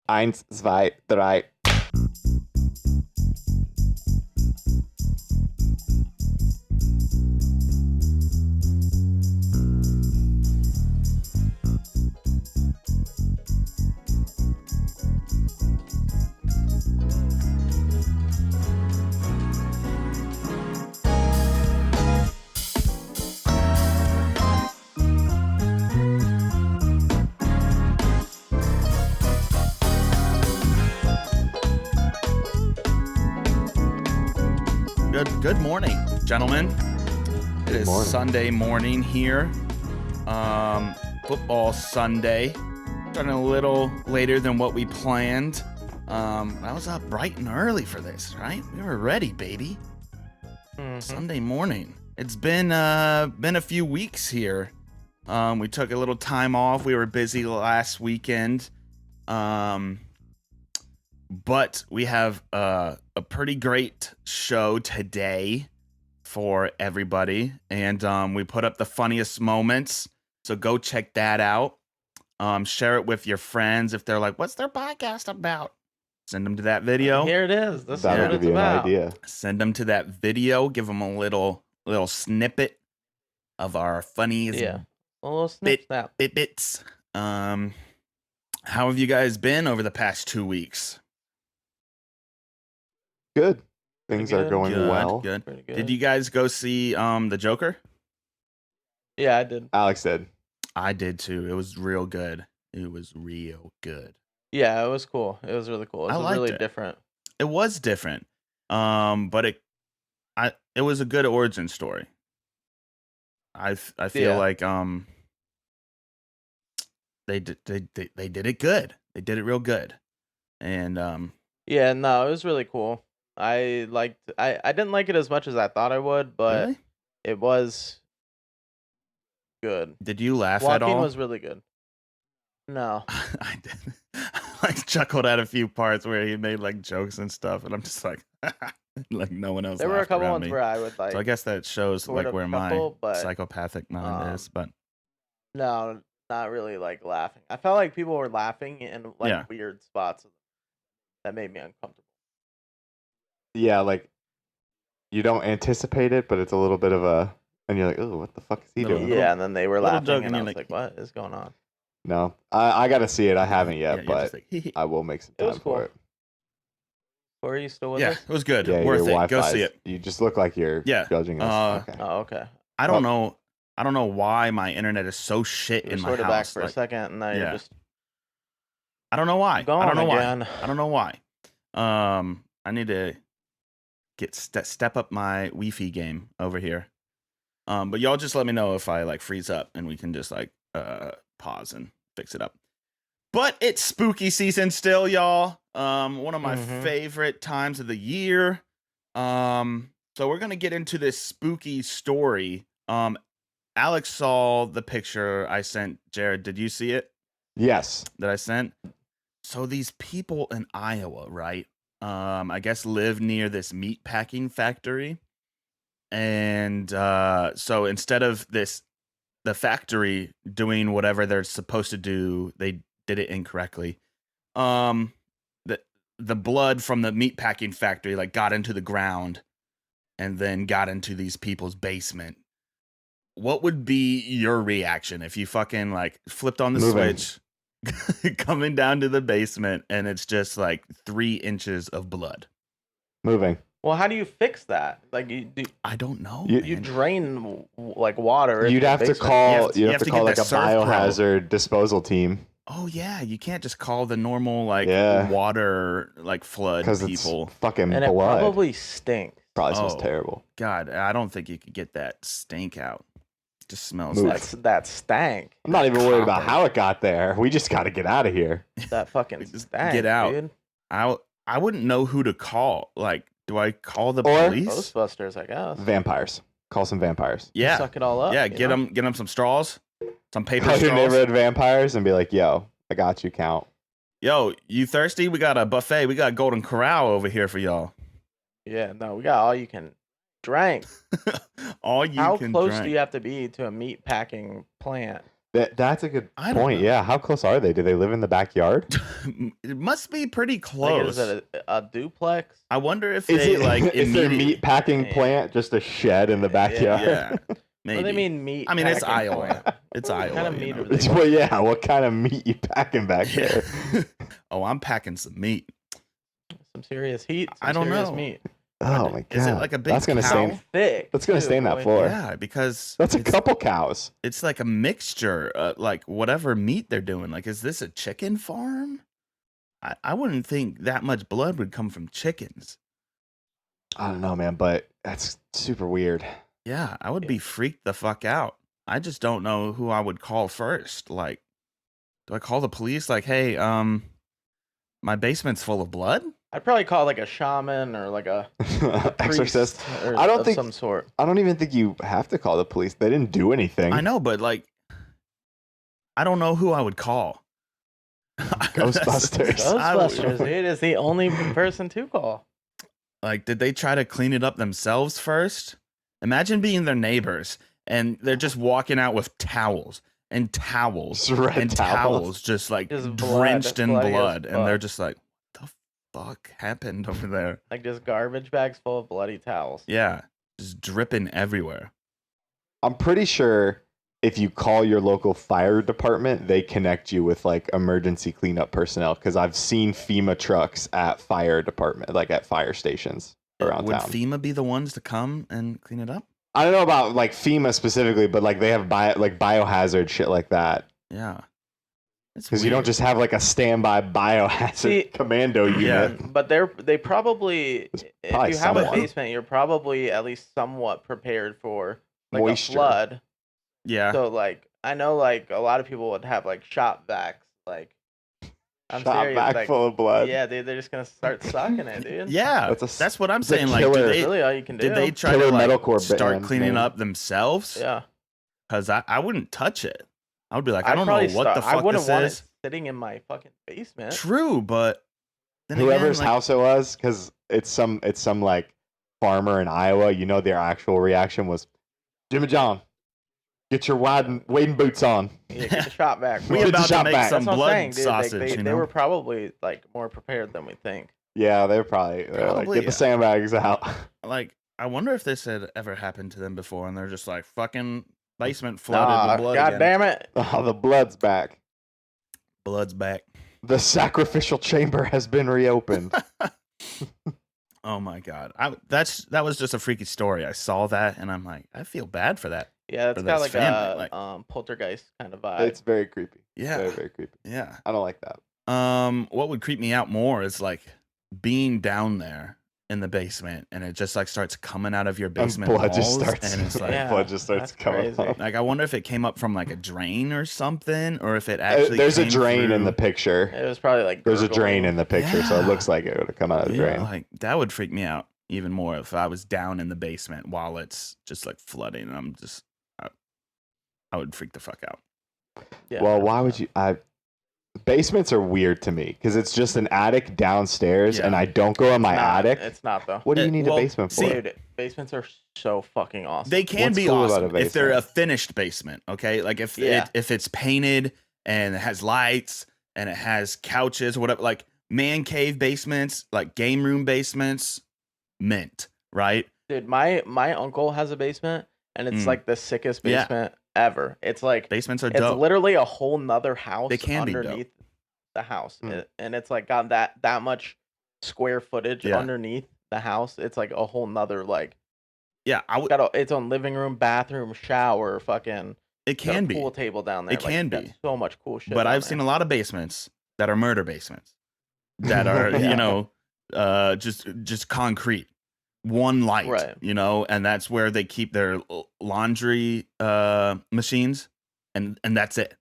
Eins, zwei, drei. Good morning, gentlemen. It is morning. Sunday morning here. Football Sunday. Starting a little later than what we planned. I was up bright and early for this, right? We were ready, baby. Sunday morning. It's been a few weeks here. We took a little time off. We were busy last weekend. But we have a pretty great show today for everybody. And we put up the funniest moments. So go check that out. Share it with your friends if they're like, what's their podcast about? Send them to that video. Here it is. This is That'll what give it's you about. an idea. Send them to that video. Give them a little snippet of our funniest Yeah. A little snip snap. bits. How have you guys been over the past 2 weeks? Good. Things are good. going well. Good. Pretty good. Did you guys go see the Joker? Yeah, I did. Alex did. I did too. It was real good. It was real good. Yeah, it was cool. It was really cool. It I was liked really it. different. It was different. But it was a good origin story. I feel Yeah. like they did it good. They did it real good. And Yeah, no, it was really cool. I didn't like it as much as I thought I would, but really? it was good. Did you laugh at Joaquin all? was really good. No. I did. I like chuckled at a few parts where he made like jokes and stuff, and I'm just like, like no one else. There were a laughed couple around ones me. where I would like So I guess that shows sort like of where my chuckle, but, psychopathic mind is. But no, not really like laughing. I felt like people were laughing in like Yeah. weird spots that made me uncomfortable. Yeah, like you don't anticipate it, but it's a little bit of a, and you're like, oh, what the fuck is he Little- doing? Yeah, and then they were little laughing, joke, and and I you're was like- like, "What is going on?" No, I got to see it. I haven't yet, you're but just like, I will make some It was time cool. for it. Corey, you still with yeah, us? it was good. Yeah, Worth your it. Go Wi-Fi's- see it. You just look like you're Yeah, judging us. Okay. Oh, okay. I don't know. I don't know why my internet is so shit You were in my sort of back house. for a Like, second, and now yeah. you're just I don't know why. I gone don't know again. why. I don't know why. I need to get step up my Wi-Fi game over here. But y'all just let me know if I like freeze up, and we can just like pause and fix it up. But it's spooky season still, y'all. One of my favorite times of the year. So we're gonna get into this spooky story. Alex saw the picture I sent. Jared, did you see it? Yes. That I sent? So these people in Iowa, right? I guess live near this meat packing factory. And so instead of the factory doing whatever they're supposed to do, they did it incorrectly. The blood from the meat packing factory like got into the ground and then got into these people's basement. What would be your reaction if you fucking like flipped on the Moving. switch, coming down to the basement, and it's just like 3 inches of blood? Moving. Well, how do you fix that? Like I don't know. You man. drain like water. You'd into the have to basement. call. You You'd have have to to call get like the a Surf Pro. biohazard disposal team Oh yeah, you can't just call the normal like Yeah. water like flood because it's people. fucking and it blood. probably stinks. Probably smells Oh. terrible. God, I don't think you could get that stink out. It just smells Move. like That stank. I'm not even worried about Copper. how it got there. We just got to get out of here. That fucking Just stank. get out. dude. I wouldn't know who to call. Like, do I call the Or- police? Ghostbusters, I guess. Vampires. Call some vampires. Yeah, Suck it all up. yeah. you Get know? them some straws, some paper Call your straws. neighborhood vampires and be like, "Yo, I got you. Count." Yo, you thirsty? We got a buffet. We got Golden Corral over here for y'all. Yeah, no, we got all you can drink. All you How can close drink. do you have to be to a meat packing plant? That's a good I don't point. know. Yeah, how close are they? Do they live in the backyard? It must be pretty Like, close. is it a duplex? I wonder if Is they it like is their immediately. meat packing Yeah. plant just a shed in the backyard? Yeah, What maybe. do they mean meat? I mean, it's packing Iowa. plant? It's What Iowa. kind of you meat know. are they? It's, well, yeah. What kind of meat you packing back Yeah. there? Oh, I'm packing some meat. Some serious heat. Some I don't serious know. meat. Oh my god! Is it like a big That's gonna cow? stain. Thick. That's gonna too, stain that boy. floor. Yeah, because That's a it's, couple cows. it's like a mixture, like whatever meat they're doing. Like, is this a chicken farm? I wouldn't think that much blood would come from chickens. I don't know, man, but that's super weird. Yeah, I would be freaked the fuck out. I just don't know who I would call first. Like, do I call the police? Like, hey, my basement's full of blood. I'd probably call like a shaman or like a Exorcist. priest or I don't of think. some sort. I don't even think you have to call the police. They didn't do anything. I know, but like, I don't know who I would call. Ghostbusters. Ghostbusters, dude, is the only person to call. Like, did they try to clean it up themselves first? Imagine being their neighbors and they're just walking out with towels and towels Just red and towels just like Just blood, drenched in bloody as blood. And they're fuck. just like, what the fuck happened over there? Like just garbage bags full of bloody towels. Yeah, just dripping everywhere. I'm pretty sure if you call your local fire department, they connect you with like emergency cleanup personnel. Because I've seen FEMA trucks at fire department, like at fire stations around Would town. FEMA be the ones to come and clean it up? I don't know about like FEMA specifically, but like they have biohazard shit like that. Yeah. It's Because you don't weird. just have like a standby biohazard See, commando Yeah. unit. But they probably, if probably you have a someone. basement, you're probably at least somewhat prepared for like Moisture. a flood. Yeah. So like I know like a lot of people would have like shop vacs. Like I'm Shot serious. back Like, full of blood. yeah, dude, they're just gonna start sucking it, dude. Yeah. That's That's what I'm a saying. Like, killer- did That's they, really all you can do. did they try Killer to like metalcore start band's cleaning name. up themselves? Yeah. Because I wouldn't touch it. I would be like, I I'd don't know probably what the I fuck wouldn't this want is. it sitting in my fucking basement. True, but then Whoever's again, like, house it was, because it's some like farmer in Iowa. You know, their actual reaction was, Jimmy John, get your wading boots on. Yeah, get the shop vac. we Get the about to shop make back. some That's what I'm blood saying, dude. sausage. They you know, were probably like more prepared than we think. Yeah, they're like, Probably, get the sandbags out. like I wonder if this had ever happened to them before, and they're just like fucking basement flooded with blood. God again. damn it. Oh, the blood's back. Blood's back. The sacrificial chamber has been reopened. Oh my god, that was just a freaky story. I saw that, and I'm like, I feel bad for that. Yeah, it's For got this like family, a like- poltergeist kind of vibe. It's very creepy. Yeah, Very, very creepy. yeah. I don't like that. What would creep me out more is like being down there in the basement, and it just like starts coming out of your basement blood walls, just starts. and it's like, Yeah, blood just starts that's coming crazy. up. like I wonder if it came up from like a drain or something, or if it actually There's a came drain in the through- picture. It was probably like There's a gurgling. drain in the picture, so it Yeah. looks like it would have come out of the Yeah, drain. like that would freak me out even more if I was down in the basement while it's just like flooding, and I'm just, I would freak the fuck out. Yeah, Well, why would you? Basements are weird to me because it's just an attic downstairs, Yeah. and I don't go in my Not- attic. It's not though. What do you need well, a basement for? see, Dude, basements are so fucking awesome. They can What's be cool about awesome a if they're a basement? finished basement. Okay, like if Yeah. if it's painted and it has lights and it has couches or whatever, like man cave basements, like game room basements, mint, right? Dude, my uncle has a basement, and it's Mm. like the sickest Yeah. basement ever. It's like Basements are it's dope. literally a whole nother house They can be dope. underneath the house, Hmm. and it's like got that much square footage Yeah. underneath the house. It's like a whole nother like Yeah, I would. got its own living room, bathroom, shower, fucking It got a can be, pool table down there. It can got be. so much cool shit. but down I've there. seen a lot of basements that are murder basements that are Yeah. you know just concrete, one light, Right. you know, and that's where they keep their laundry machines, and that's it,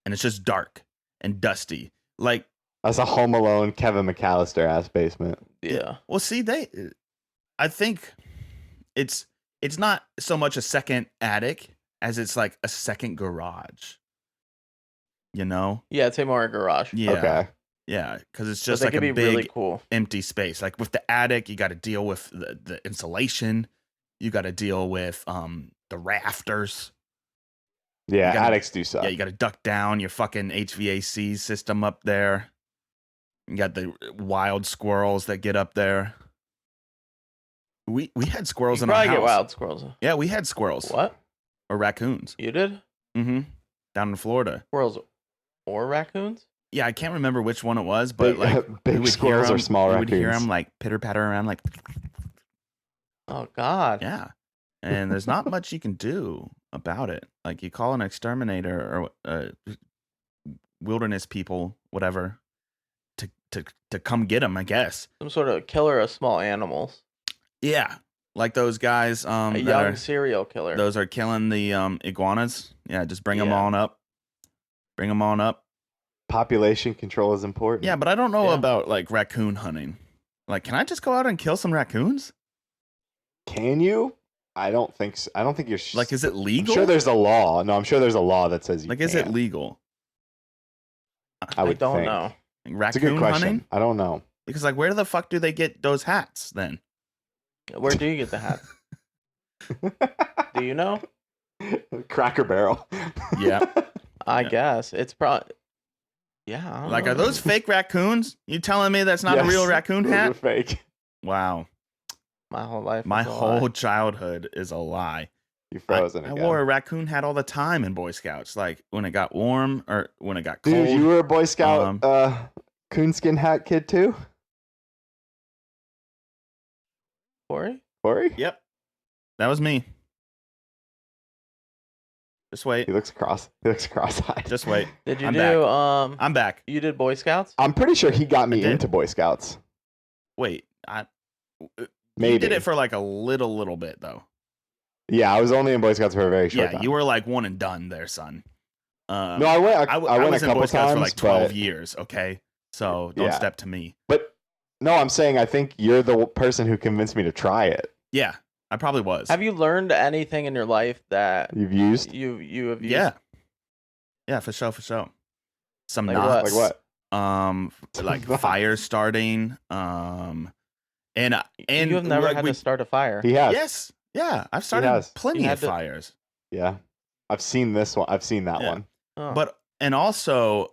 and it's just dark and dusty. Like, That's a Home Alone Kevin McAllister ass basement. Yeah. well, see, I think it's not so much a second attic as it's like a second garage. You know? Yeah, it's a more garage. Yeah. Okay. Yeah, because it's So just they like could a be big really cool. empty space. Like with the attic, you got to deal with the insulation. You got to deal with the rafters. Yeah, You gotta- attics do suck. Yeah, you got to duck down your fucking HVAC system up there. You got the wild squirrels that get up there. We had squirrels You in our probably house. get wild squirrels. Yeah, we had squirrels. What? Or raccoons. You did? Mm-hmm. Down in Florida. Squirrels or raccoons? Yeah, I can't remember which one it was, but like big we would squirrels hear or small we raccoons. would hear them like pitter patter around, like Oh God. yeah. And there's not much you can do about it. Like you call an exterminator or wilderness people, whatever, to come get them, I guess. Some sort of killer of small animals. Yeah, like those guys. A that young are- serial killer. Those are killing the iguanas. Yeah, just bring them Yeah. on up. Bring them on up. Population control is important. Yeah, but I don't know Yeah. about like raccoon hunting. Like, can I just go out and kill some raccoons? Can you? I don't think so. I don't think you're. Like, is it I'm legal? sure there's a law. No, I'm sure there's a law that says you Like, is it can't. legal? I would don't think. know. Like, It's a good raccoon question. hunting? I don't know. Because like, where the fuck do they get those hats then? Where do you get the hat? Do you know? Cracker Barrel. Yeah. I Yeah. guess it's probably. Yeah. I don't Like, know. are those fake raccoons? You telling me that's not a Yes, real raccoon those are hat? fake. Wow. My whole life. My is a whole lie. childhood is a lie. You I, frozen I again. wore a raccoon hat all the time in Boy Scouts. Like when it got warm or when it got Dude, cold. you were a Boy Scout coonskin hat kid too, Corey? Corey? Yep. That was me. Just wait. He looks cross-eyed. Just wait. Did you I'm do back. I'm back. you did Boy Scouts? I'm pretty sure he got me I did. into Boy Scouts. Wait. You Maybe. did it for like a little bit though. Yeah, I was only in Boy Scouts for a very short Yeah, time. you were like one and done there, son. No, I went. I went was a in Boy couple Scouts times for like 12 but, years. Okay, so don't Yeah. step to me. But no, I'm saying I think you're the person who convinced me to try it. Yeah, I probably was. Have you learned anything in your life that You've used you have used? Yeah, for sure. Some Like knots. what? Like Knots. fire starting. And you have never like had to start a fire. He has. Yes, yeah, I've started has. plenty You had of to- fires. Yeah, I've seen this one. I've seen that Yeah. one. Oh. But and also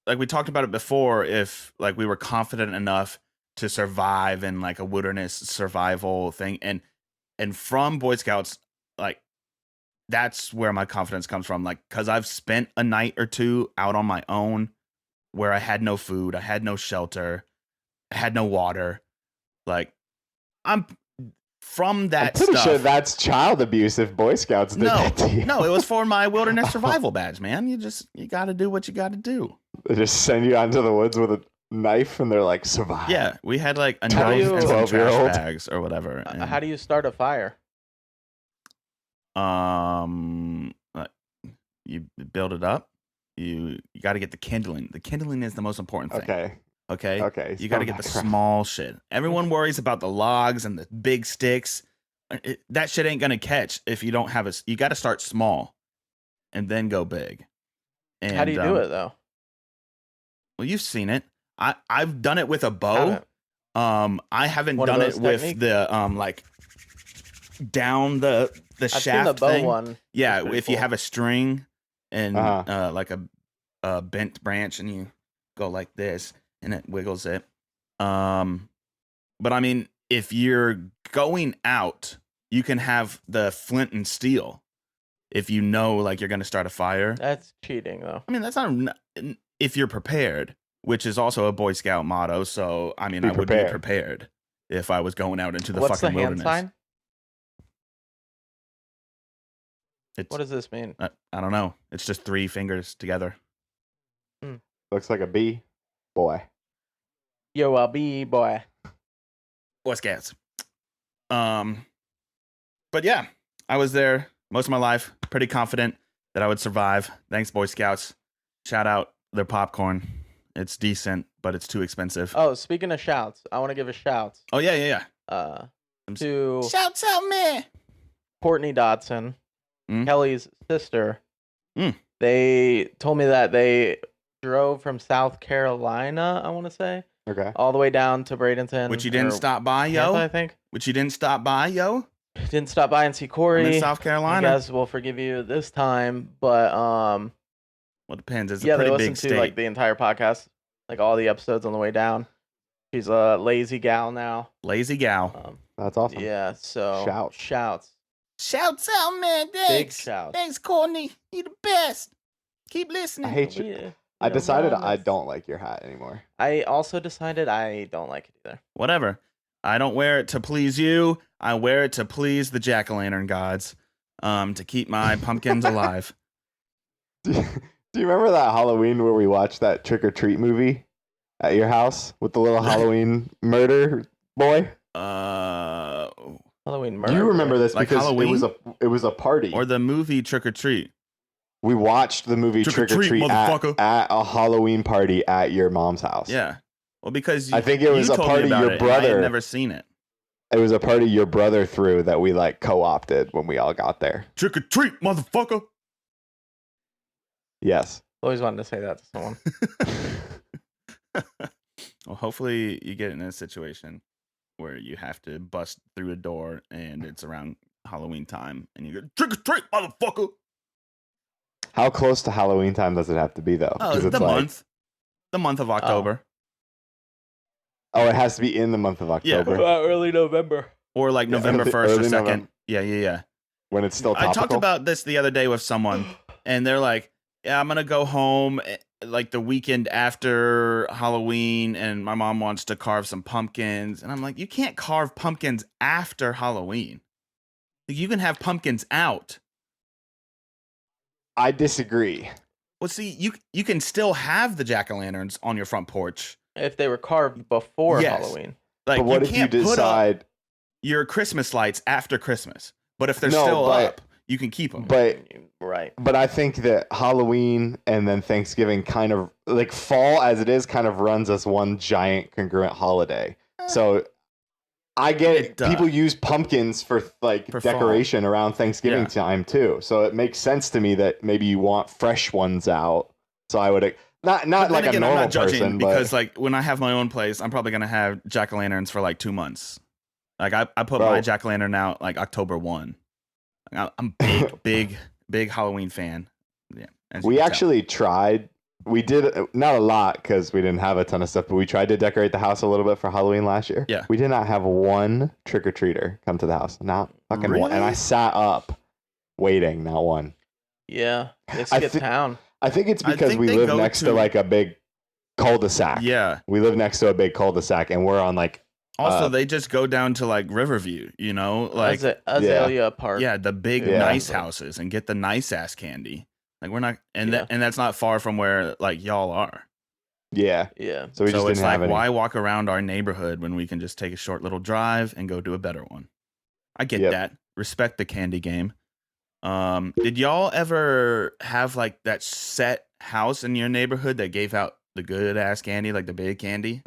like we talked about it before, if like we were confident enough to survive in like a wilderness survival thing, and from Boy Scouts, like that's where my confidence comes from, like because I've spent a night or two out on my own where I had no food, I had no shelter, I had no water. Like I'm from that I'm pretty stuff. sure that's child abuse if Boy Scouts did that to you. No, it was for my wilderness survival badge, man. You got to do what you got to do. They just send you out into the woods with a knife and they're like, survive. Yeah, we had like a How do knife you- and some 12-year-old? trash bags or whatever. How do you start a fire? Like, you build it up. You got to get the kindling. The kindling is the most important thing. Okay. Okay. Okay. You got to so get the background. small shit. Everyone worries about the logs and the big sticks. That shit ain't gonna catch if you don't have a. You got to start small, and then go big. And, How do you do it though? Well, you've seen it. I've done it with a bow. Haven't. I haven't One of done it those with techniques? the like down the I've shaft seen the bow thing. one. Yeah, It's pretty if you cool. have a string and Uh-huh. like a bent branch and you go like this and it wiggles it. But I mean, if you're going out, you can have the flint and steel. If you know, like you're going to start a fire. That's cheating though. I mean, that's not if you're prepared, which is also a Boy Scout motto. So, I mean, Be I would prepared. be prepared if I was going out into the What's the fucking hand wilderness. sign? It's, What does this mean? I don't know. It's just 3 fingers together. Looks like a bee. Boy. Yo, I'll be boy. Boy Scouts. But yeah, I was there most of my life, pretty confident that I would survive. Thanks, Boy Scouts. Shout out their popcorn. It's decent, but it's too expensive. Oh, speaking of shouts, I want to give a shout. Oh yeah. To Shouts out me. Courtney Dodson, Mm. Kelly's sister. Mm. They told me that they drove from South Carolina, I want to say, Okay. all the way down to Bradenton. Which you didn't or stop by, Tampa, I yo. think. Which you didn't stop by, yo. didn't stop by and see Corey. I'm in South I Carolina. guess we'll forgive you this time, but Well, it depends. It's a they pretty listened big to state. like the entire podcast, like all the episodes on the way down. She's a lazy gal now. Lazy gal. That's awesome. Yeah, so shouts. Shouts out, man. Big Thanks. shouts. Thanks, Courtney. You the best. Keep listening. I hate you. We- I we decided love I this. don't like your hat anymore. I also decided I don't like it either. Whatever. I don't wear it to please you. I wear it to please the jack-o'-lantern gods, to keep my pumpkins alive. Do you remember that Halloween where we watched that Trick or Treat movie at your house with the little Halloween murder boy? Halloween murder. You remember this Like because Halloween? it was a party. Or the movie Trick or Treat. We watched the movie Trick or Trick or Treat, Treat motherfucker. at a Halloween party at your mom's house. Yeah. Well, because I think it was you a told me party about your it, and I had brother- never seen it. It was a party your brother threw that we like co-opted when we all got there. Trick or treat, motherfucker. Yes. Always wanted to say that to someone. Well, hopefully you get in a situation where you have to bust through a door and it's around Halloween time and you go, trick or treat, motherfucker. How close to Halloween time does it have to be though? Oh, 'Cause the it's like- month. The month of October. Oh, it has to be in the month of Yeah. October Early November. Or like Yeah, November early- 1st or early 2nd. November. Yeah. when it's still I topical. talked about this the other day with someone, and they're like, "Yeah, I'm gonna go home like the weekend after Halloween, and my mom wants to carve some pumpkins." And I'm like, "You can't carve pumpkins after Halloween. Like, you can have pumpkins out." I disagree. Well, see, you can still have the jack-o'-lanterns on your front porch. If they were carved before Yes. Halloween. Like, But what you if you can't put up decide? your Christmas lights after Christmas. But if they're No, still but- up, you can keep them. But Right. But I think that Halloween and then Thanksgiving kind of like fall as it is kind of runs as one giant congruent holiday. So I get It it. does. People use pumpkins for like For fall. decoration around Thanksgiving Yeah. time too. So it makes sense to me that maybe you want fresh ones out. So I would not But like then a again, normal I'm not judging person, because but like when I have my own place, I'm probably gonna have jack-o'-lanterns for like 2 months. Like I put Bro. my jack-o'-lantern out like October 1. I'm big Halloween fan. Yeah. as you we can tell. actually tried. We did not a lot because we didn't have a ton of stuff, but we tried to decorate the house a little bit for Halloween last year. Yeah. We did not have one trick or treater come to the house. Not fucking one. And I Really? sat up waiting, not one. Yeah. They I skip thi- town. I think it's I because think we they live go next to to- like a big cul-de-sac. Yeah. We live next to a big cul-de-sac and we're on like Also, they just go down to like Riverview, you know, like Azalea Park. yeah, the big Yeah. nice houses and get the nice ass candy. Like we're not, and Yeah. and that's not far from where like y'all are. yeah. Yeah. So we just So it's didn't like, have any. why walk around our neighborhood when we can just take a short little drive and go do a better one? I get Yep. that. Respect the candy game. Did y'all ever have like that set house in your neighborhood that gave out the good ass candy, like the big candy?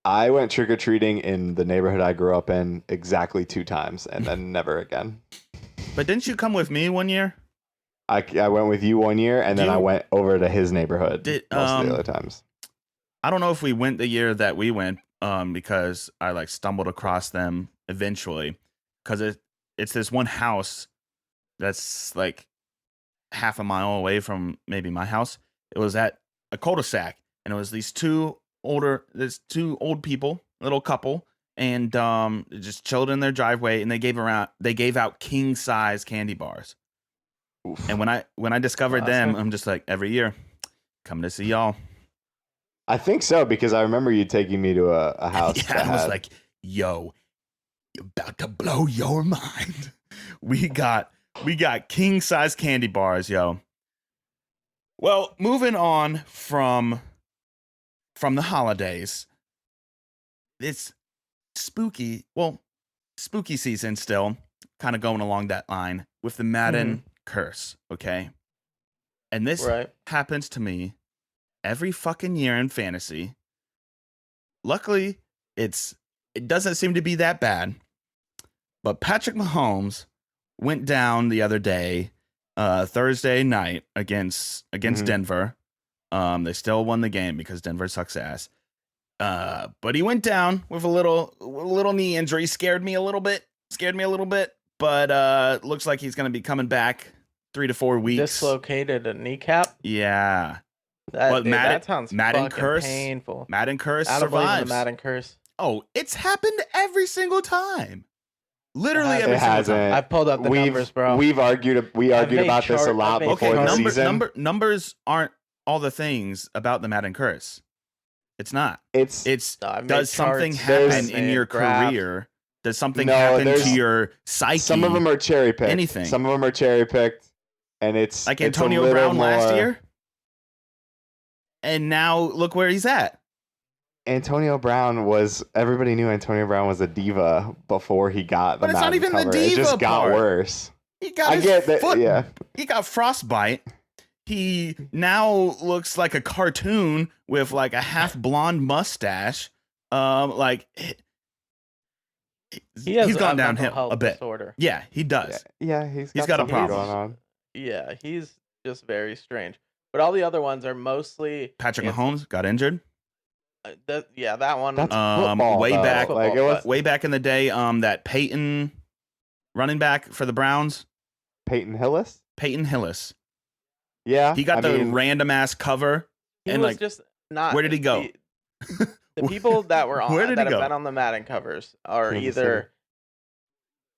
I went trick-or-treating in the neighborhood I grew up in exactly 2 times and then never again. But didn't you come with me one year? I went with you one year and then I You- went over to his neighborhood Did- most of the other times. I don't know if we went the year that we went, because I like stumbled across them eventually, because it's this one house that's like half a mile away from maybe my house. It was at a cul-de-sac, and it was these two old people, little couple, and they just chilled in their driveway, and they gave out king size candy bars. Oof. And when I discovered them, Classic. I'm just like, every year, coming to see y'all. I think so because I remember you taking me to a house. Yeah, that I was had- like, yo, you're about to blow your mind. We got king size candy bars, yo. Well, moving on from the holidays. It's spooky. Well, spooky season still, kind of going along that line with the Madden curse, okay? And this Right. happens to me every fucking year in fantasy. Luckily, it doesn't seem to be that bad. But Patrick Mahomes went down the other day, Thursday night against Mhm. Denver. They still won the game because Denver sucks ass. But he went down with a little knee injury, scared me a little bit. scared me a little bit, but looks like he's going to be coming back 3 to 4 weeks. Dislocated a kneecap. Yeah. That, dude, Madden, that sounds Madden fucking curse. painful. Madden curse I don't believe in the survives. Madden curse. Oh, it's happened every single time. Literally It every single hasn't. time. I pulled up the numbers, bro. We argued about this a lot before the season. Numbers aren't all the things about the Madden curse. It's not. It's does something happen in your career? Does something happen to your psyche? Some of them are cherry picked. Anything. Some of them are cherry picked, and it's like Antonio Brown last year. And now look where he's at. Antonio Brown everybody knew Antonio Brown was a diva before he got the Madden cover. But it's not even cover. the diva It just got part. worse. He got his foot. Yeah. He got frostbite. He now looks like a cartoon with like a half blonde mustache. He's gone downhill a bit. Disorder. Yeah, he does. Yeah, he's got a problem going on. Yeah, he's just very strange. But all the other ones are mostly Patrick Mahomes got injured. That one. That's football, way though. back, Like, way back in the day. That Peyton running back for the Browns. Peyton Hillis. Yeah, he got the random ass cover. He and was like, just not. Where did he go? The people that were on Where did that he have go? been on the Madden covers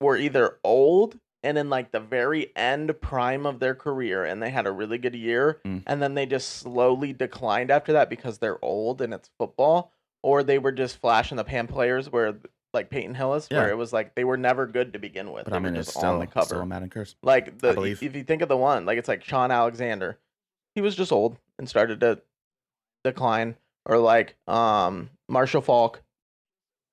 were either old and in like the very end prime of their career, and they had a really good year, and then they just slowly declined after that because they're old and it's football, or they were just flash in the pan players where like Peyton Hillis, where it was like they were never good to begin with. But they were just on the cover. Still a Madden curse. Like I believe. if you think of the one, like it's like Sean Alexander, he was just old and started to decline, or like Marshall Faulk,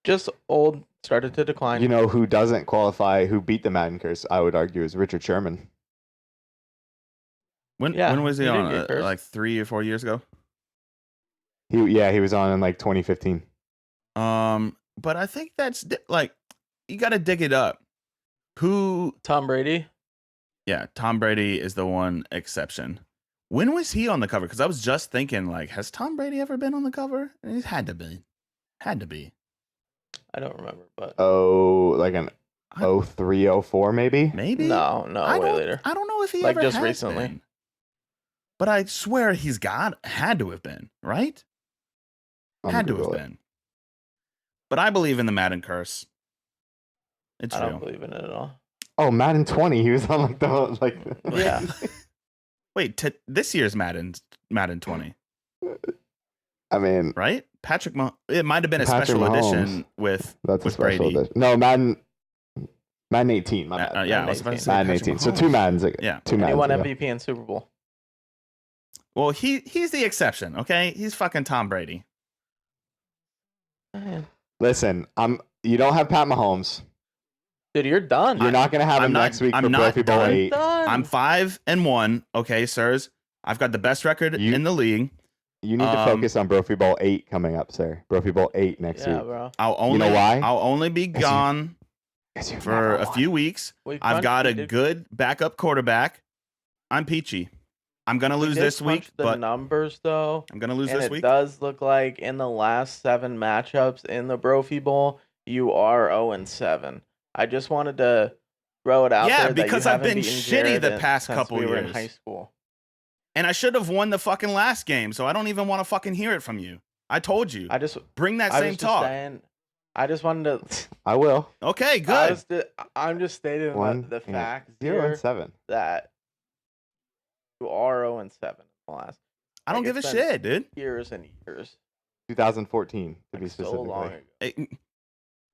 just old, started to decline. You know who doesn't qualify? Who beat the Madden curse? I would argue is Richard Sherman. When was he on? Like 3 or 4 years ago. He was on in like 2015. But I think that's like you got to dig it up. Who? Tom Brady. Yeah, Tom Brady is the one exception. When was he on the cover? Because I was just thinking, like, has Tom Brady ever been on the cover? It had to be. I don't remember, but like an 03, 04 maybe? Maybe? No, way later. I don't know if he like ever just has recently. Been. But I swear had to have been, right? Had to have been. But I believe in the Madden curse. It's real. I don't believe in it at all. Oh, Madden 20. He was on yeah. Wait, this year's Madden 20. I mean, right? It might have been a special edition with special Brady. Edition. No, Madden 18. My bad. Yeah, I was about to say Madden 18. So 2 Maddens. Yeah, 2 Maddens. He won MVP in Super Bowl. Well, he's the exception. Okay, he's fucking Tom Brady. Listen, you don't have Pat Mahomes. Dude, you're done. You're not gonna have him next week for Brophy Bowl 8. I'm 5-1. Okay, sirs. I've got the best record in the league. You need to focus on Brophy Bowl 8 coming up, sir. Brophy Bowl 8 next week. Bro. You know why? I'll only be gone for a few weeks. I've got a good backup quarterback. I'm peachy. I'm gonna lose this week, but numbers though. I'm gonna lose this week. It does look like in the last 7 matchups in the Brophy Bowl, you are 0-7. I just wanted to throw it out there. Yeah, because I've been shitty the past couple years. We were in high school. And I should have won the fucking last game, so I don't even want to fucking hear it from you. I told you. Bring that same talk. I just wanted to. I will. Okay, good. I'm just stating the fact 0-7 that you are 0-7 in the last. I don't give a shit, dude. Years and years. 2014 to be specific. So long ago.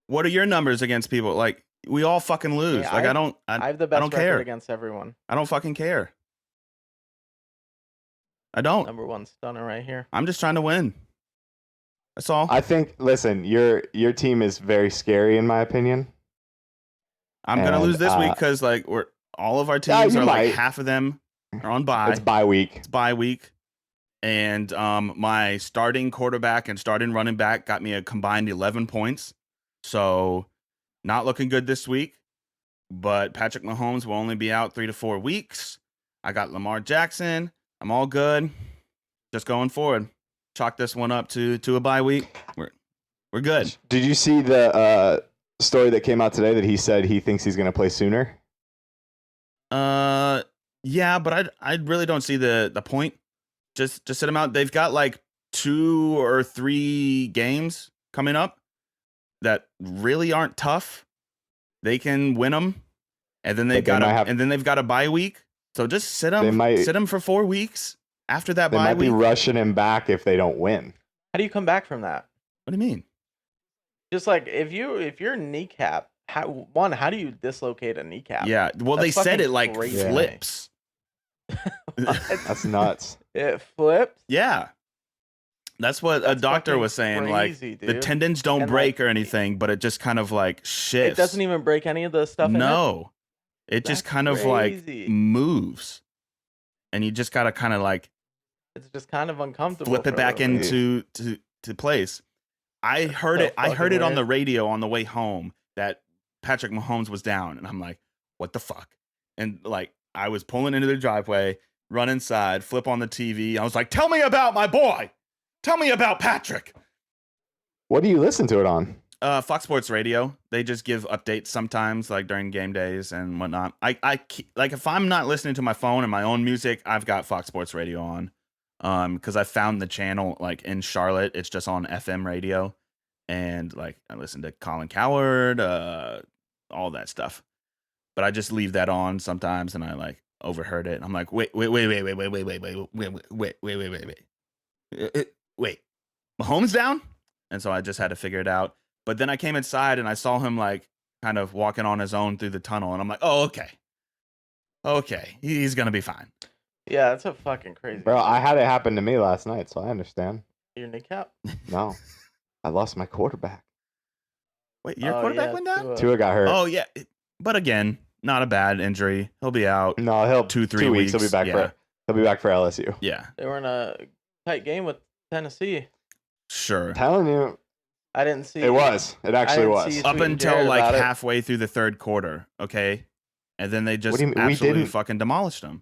What are your numbers against people? Like we all fucking lose. Yeah, like I have the best record care against everyone. I don't fucking care. I don't. Number 1 stunner right here. I'm just trying to win. That's all. I think. Listen, your team is very scary in my opinion. I'm gonna lose this week because like all of our teams are like half of them are on bye. It's bye week. And my starting quarterback and starting running back got me a combined 11 points. So not looking good this week. But Patrick Mahomes will only be out 3 to 4 weeks. I got Lamar Jackson. I'm all good. Just going forward. Chalk this one up to a bye week. We're good. Did you see the story that came out today that he said he thinks he's going to play sooner? Yeah, but I really don't see the point. Just sit him out. They've got like 2 or 3 games coming up that really aren't tough. They can win them, and then they've got a bye week. So just sit him for 4 weeks after that bye week. They might be rushing him back if they don't win. How do you come back from that? What do you mean? Just like if you're kneecap, how do you dislocate a kneecap? Yeah, well, That's they said it like crazy. flips. That's nuts. It flips. Yeah, that's what a doctor was saying. Crazy, like dude. the tendons don't break or anything, but it just kind of like shifts. It doesn't even break any of the stuff. No, it just kind of like moves, and you just gotta kind of like. It's just kind of uncomfortable. Flip it back into to place. I heard it. I heard it on the radio on the way home that Patrick Mahomes was down, and I'm like, "What the fuck?" And like, I was pulling into the driveway, run inside, flip on the TV. I was like, "Tell me about my boy. Tell me about Patrick." What do you listen to it on? Fox Sports Radio. They just give updates sometimes, like during game days and whatnot. I like if I'm not listening to my phone and my own music, I've got Fox Sports Radio on. Because I found the channel like in Charlotte, it's just on FM radio, and like I listen to Colin Cowherd, all that stuff. But I just leave that on sometimes, and I like overheard it. And I'm like, wait, Mahomes down, and so I just had to figure it out. But then I came inside and I saw him like kind of walking on his own through the tunnel, and I'm like, oh, okay, he's gonna be fine. Yeah, that's a fucking crazy. Bro, I had it happen to me last night, so I understand. Your kneecap? No. I lost my quarterback. Wait, your quarterback went down? Tua got hurt. Oh, yeah. But again, not a bad injury. He'll be out. No, he'll 2-3 weeks. He'll be back for LSU. Yeah. They were in a tight game with Tennessee. Sure. I'm telling you. I didn't see it. It actually was. Up until like halfway through the third quarter, okay? And then they just absolutely fucking demolished them.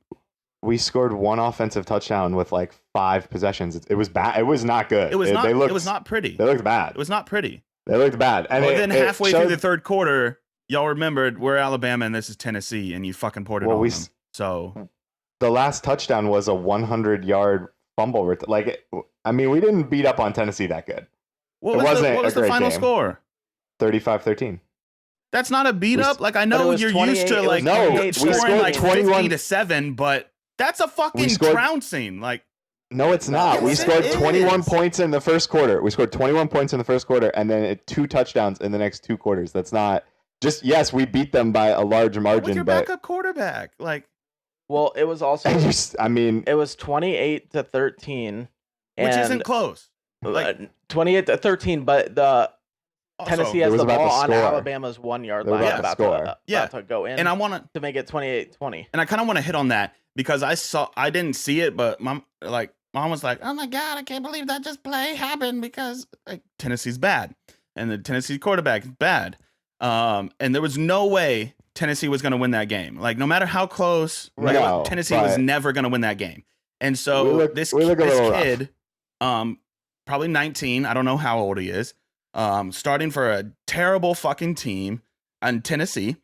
We scored one offensive touchdown with like 5 possessions. It was bad. It was not good. It was not pretty. They looked bad. It was not pretty. They looked bad. And then halfway through the third quarter, y'all remembered we're Alabama and this is Tennessee, and you fucking poured it on them. So the last touchdown was a 100-yard fumble. We didn't beat up on Tennessee that good. What was the final score? 35-13. That's not a beat up. Like I know you're used to like scoring like 50-7, but that's a fucking trouncing. Like no, it's not. We scored 21 points in the first quarter. We scored 21 points in the first quarter, and then 2 touchdowns in the next 2 quarters. That's not just yes, we beat them by a large margin. With your backup quarterback, like. Well, it was also. It was 28-13, which isn't close. Like 28-13, but the. Tennessee has the ball on Alabama's 1-yard line about to go in. And I want to make it 28-20. And I kind of want to hit on that because I didn't see it, but mom was like, "Oh my God, I can't believe that just play happened because like Tennessee's bad and the Tennessee quarterback is bad." And there was no way Tennessee was going to win that game. Like no matter how close, Tennessee was never going to win that game. And so this kid, probably 19, I don't know how old he is. Starting for a terrible fucking team in Tennessee,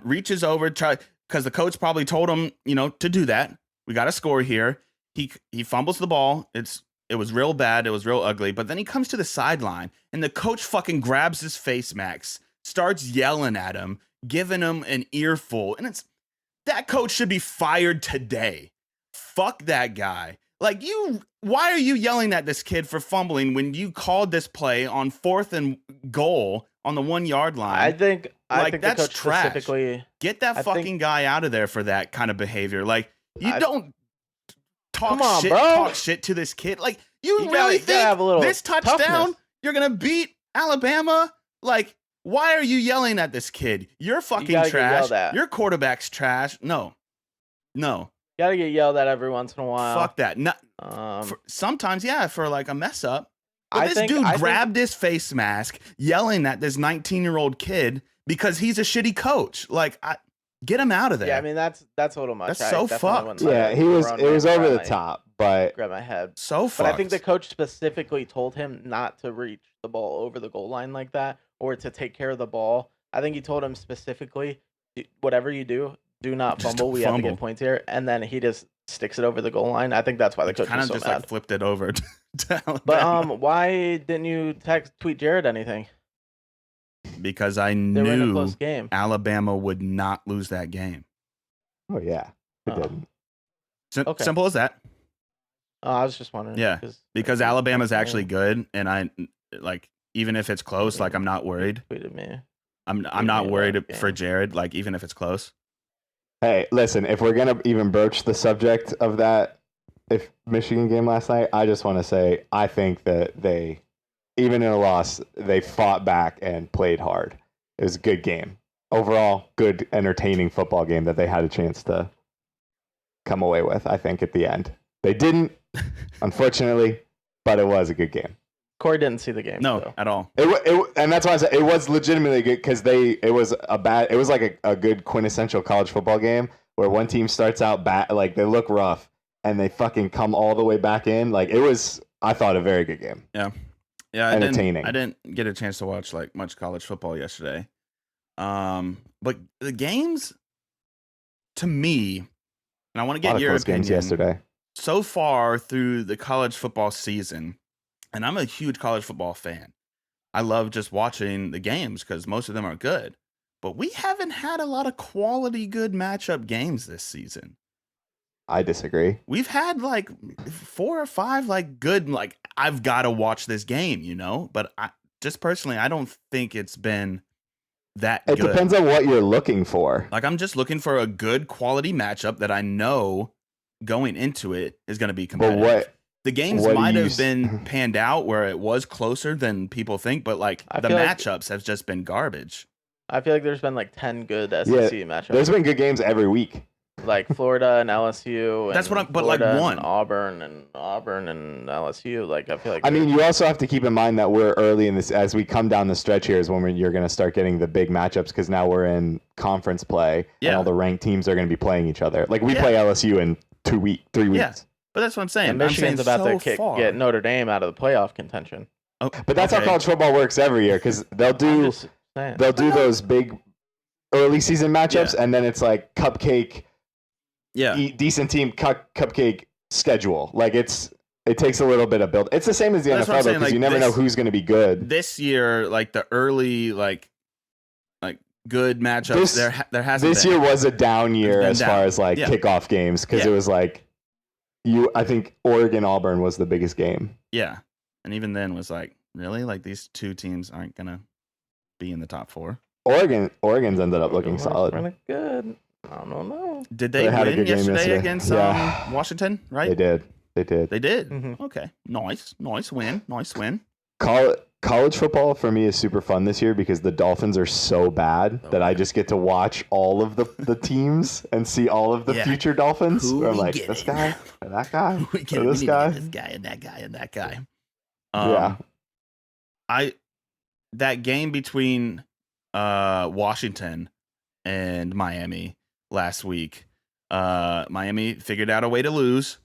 reaches over, because the coach probably told him, to do that. We got to score here. He fumbles the ball. It was real bad. It was real ugly. But then he comes to the sideline, and the coach fucking grabs his face mask, starts yelling at him, giving him an earful. And that coach should be fired today. Fuck that guy. Like why are you yelling at this kid for fumbling when you called this play on 4th and goal on the 1-yard line? I think that's trash. Get that fucking guy out of there for that kind of behavior. Like don't talk shit to this kid. Like you really think this touchdown toughness. You're gonna beat Alabama? Like why are you yelling at this kid? You're fucking trash. Your quarterback's trash. No. Gotta get yelled at every once in a while. Fuck that. Sometimes, for like a mess up. But this dude grabbed his face mask, yelling at this 19-year-old kid because he's a shitty coach. Like, Get him out of there. Yeah, I mean that's a little much. That's I so definitely fucked. wouldn't let Yeah, a he was. grown It man was over grab the my- top, but Grab my head. so But fucked. I think the coach specifically told him not to reach the ball over the goal line like that, or to take care of the ball. I think he told him specifically, whatever you do, do not Just fumble. don't We have to fumble. get points here, and then he just sticks it over the goal line. I think that's why the coach kind was of so just mad. like flipped it over to Alabama. But why didn't you tweet Jared anything? Because I They were in a knew close game. Alabama would not lose that game. oh yeah, it Oh. didn't. Okay. Simple as that. Oh, I was just wondering. Yeah, because Alabama's actually good, and I like even if it's close, like I'm not worried. Tweeted me. I'm Tweeted not me worried about for game. Jared. Like even if it's close. Hey, listen, if we're gonna even broach the subject of that, if Michigan game last night, I just want to say I think that they, even in a loss, they fought back and played hard. It was a good game overall, good entertaining football game that they had a chance to come away with. I think at the end they didn't, unfortunately, but it was a good game. Corey didn't see the game. No, so. at all. And that's why I said it was legitimately good because it was like a good quintessential college football game where one team starts out bad, like they look rough and they fucking come all the way back in. Like it was, I thought, a very good game. Yeah, Entertaining. I didn't get a chance to watch like much college football yesterday. But the games, to me, and I want to A lot get of your close opinion. games yesterday. So far through the college football season, and I'm a huge college football fan. I love just watching the games because most of them are good. But we haven't had a lot of quality, good matchup games this season. I disagree. We've had like 4 or 5 like good, like I've got to watch this game, you know. But I just personally, I don't think it's been that It good. depends on what you're looking for. Like I'm just looking for a good quality matchup that I know going into it is going to be But competitive. The games what do might you have s- been panned out where it was closer than people think, but like I the feel like- matchups have just been garbage. I feel like there's been like 10 good SEC matchups. there's been good games every week. Like Florida and LSU. And That's what I'm- but, like, Florida one. and Auburn and LSU. Like I feel like. I mean, you also have to keep in mind that we're early in this. As we come down the stretch here, is when you're going to start getting the big matchups because now we're in conference play Yeah. and all the ranked teams are going to be playing each other. Like we Yeah. play LSU in 3 weeks. Yeah. But that's what I'm saying. and I'm Michigan's saying about so to far. get Notre Dame out of the playoff contention. Oh, But that's okay. how college football works every year because they'll I'm do just saying. those big early season matchups and then it's like cupcake, Yeah. decent team cupcake schedule. Like it takes a little bit of build. It's the same as the That's what I'm NFL though saying, because like, you never know this- who's going to be good. This year, like the early like good matchups, there hasn't This been. year was a down year been as down. far as like Yeah. kickoff games because Yeah. it was like I think Oregon Auburn was the biggest game. Yeah. And even then was like, really? Like these two teams aren't gonna be in the top 4. Oregon's ended up looking Oregon solid. Really good. I don't know. Did They they had a win good game yesterday yesterday. against Yeah. Washington, right? They did. They did. Mhm. Okay. Nice win. Nice win. College football for me is super fun this year because the Dolphins are so bad that I just get to watch all of the teams and see all of the Yeah. future Dolphins. Who Where I'm we like, getting? this guy, or that guy, We or can this guy. this guy and that guy and that guy. Yeah. That game between Washington and Miami last week. Miami figured out a way to lose,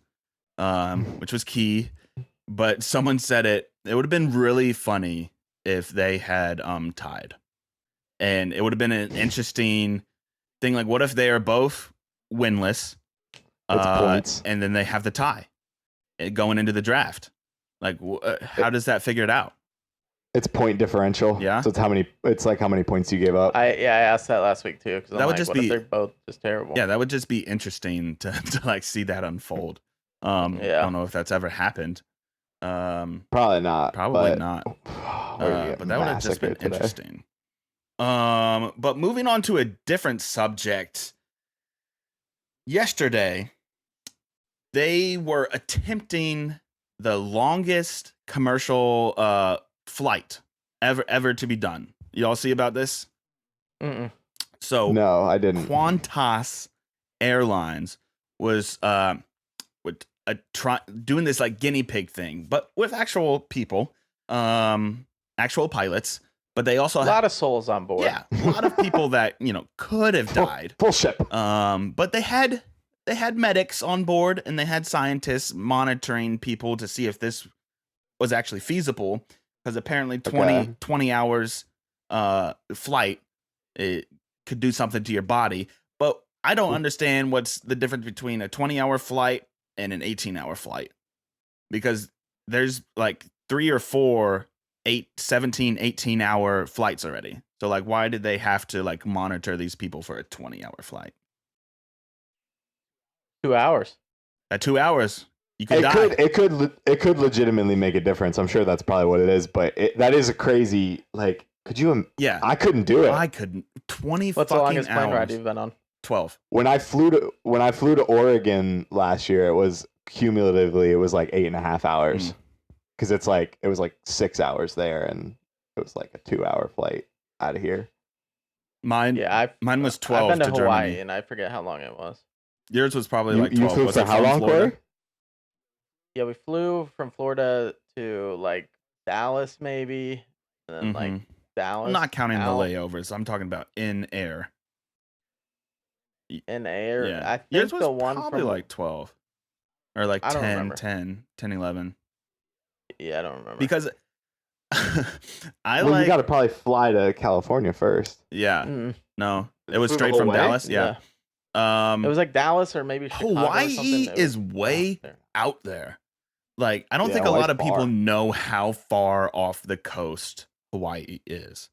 which was key. But someone said it would have been really funny if they had tied. And it would have been an interesting thing. Like, what if they are both winless? It's points. And then they have the tie going into the draft. Like, how does that figure it out? It's point differential. Yeah. So it's like how many points you gave up. I asked that last week too because That would just what if be- they're both just terrible? Yeah, that would just be interesting to like see that unfold. Yeah. I don't know if that's ever happened. Probably not. Probably but not. we're gonna get But that would have just been massacred today. interesting. But moving on to a different subject. Yesterday, they were attempting the longest commercial flight ever to be done. Y'all see about this? Mm-mm. So No, I didn't. Qantas Airlines was doing this like guinea pig thing, but with actual people, actual pilots but they also A lot of souls on board. yeah, a lot of people that could have died. Full ship. But they had medics on board, and they had scientists monitoring people to see if this was actually feasible, because apparently 20 hours flight, it could do something to your body. But I don't understand what's the difference between a 20-hour flight and an 18-hour flight, because there's like 3 or 4 17 18-hour flights already. So like, why did they have to like monitor these people for a 20-hour flight? 2 hours. At 2 hours, you could die. It could legitimately make a difference. I'm sure that's probably what it is, but that is a crazy, like, could you? Yeah, I couldn't do it. I couldn't. 20 What's the fucking longest plane ride hours. you've been on? 12. When I flew to Oregon last year, it was cumulatively like 8.5 hours, because it was like 6 hours there, and it was like a 2-hour flight out of here. Mine was 12. I've been to Hawaii, Germany. and I forget how long it was. Yours was probably like 12. You flew was for it how from long, Florida? Corey? Yeah, we flew from Florida to like Dallas, maybe, and then like Dallas. I'm not counting out the layovers. I'm talking about in air. in air. Yeah. I think Yours was the one probably from like 12 or like I don't 10, remember. 10, 11. Yeah, I don't remember. Because You got to probably fly to California first. Yeah. No, it was Flew the straight whole from way? Dallas. Yeah. It was like Dallas or maybe Chicago or Hawaii something. It is was way there. out there. Like, I don't Yeah, think a Hawaii's lot of people far. know how far off the coast Hawaii is.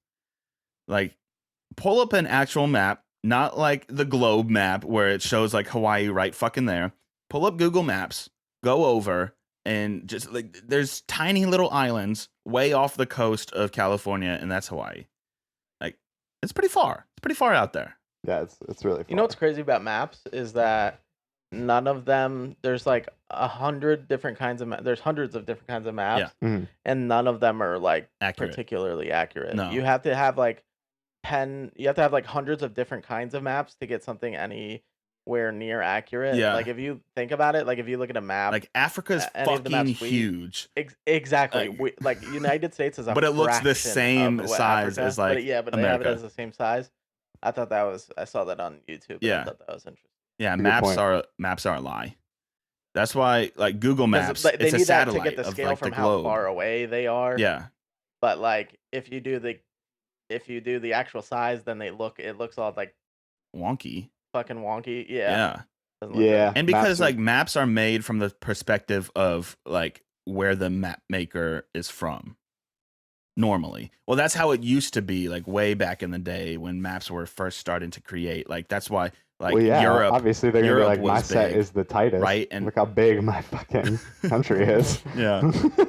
Like, pull up an actual map, not like the globe map where it shows like Hawaii right fucking there. Pull up Google Maps, go over, and just like there's tiny little islands way off the coast of California, and that's Hawaii. Like, it's pretty far. It's pretty far out there. Yeah, it's really far. You know what's crazy about maps is that none of them. There's like 100 different kinds of. There's hundreds of different kinds of maps, and none of them are like Accurate. particularly accurate. No. You have to have like You have to have like hundreds of different kinds of maps to get something anywhere near accurate. Yeah. Like if you think about it, like if you look at a map, Like, Africa's any of the fucking maps we- huge. exactly. Like United States is a But it looks the fraction same of what size Africa, as, like, but they have America. it as the same size. I saw that on YouTube. And Yeah. I thought that was interesting. Yeah, Good maps point. are a lie. That's why, like, Google 'Cause Maps, they it's a need that satellite to get the of scale like from the how globe. far away they are. Yeah, But like if you do the actual size, then it looks all like wonky. fucking wonky. Yeah. Yeah. Doesn't look Yeah. good. And because Maps are- like maps are made from the perspective of like where the map maker is from. Normally. Well, that's how it used to be, like way back in the day when maps were first starting to create. Like that's why like well, yeah, Europe, obviously they're gonna be Europe like, my was set big, is the tightest, right? And look how big my fucking country is. yeah.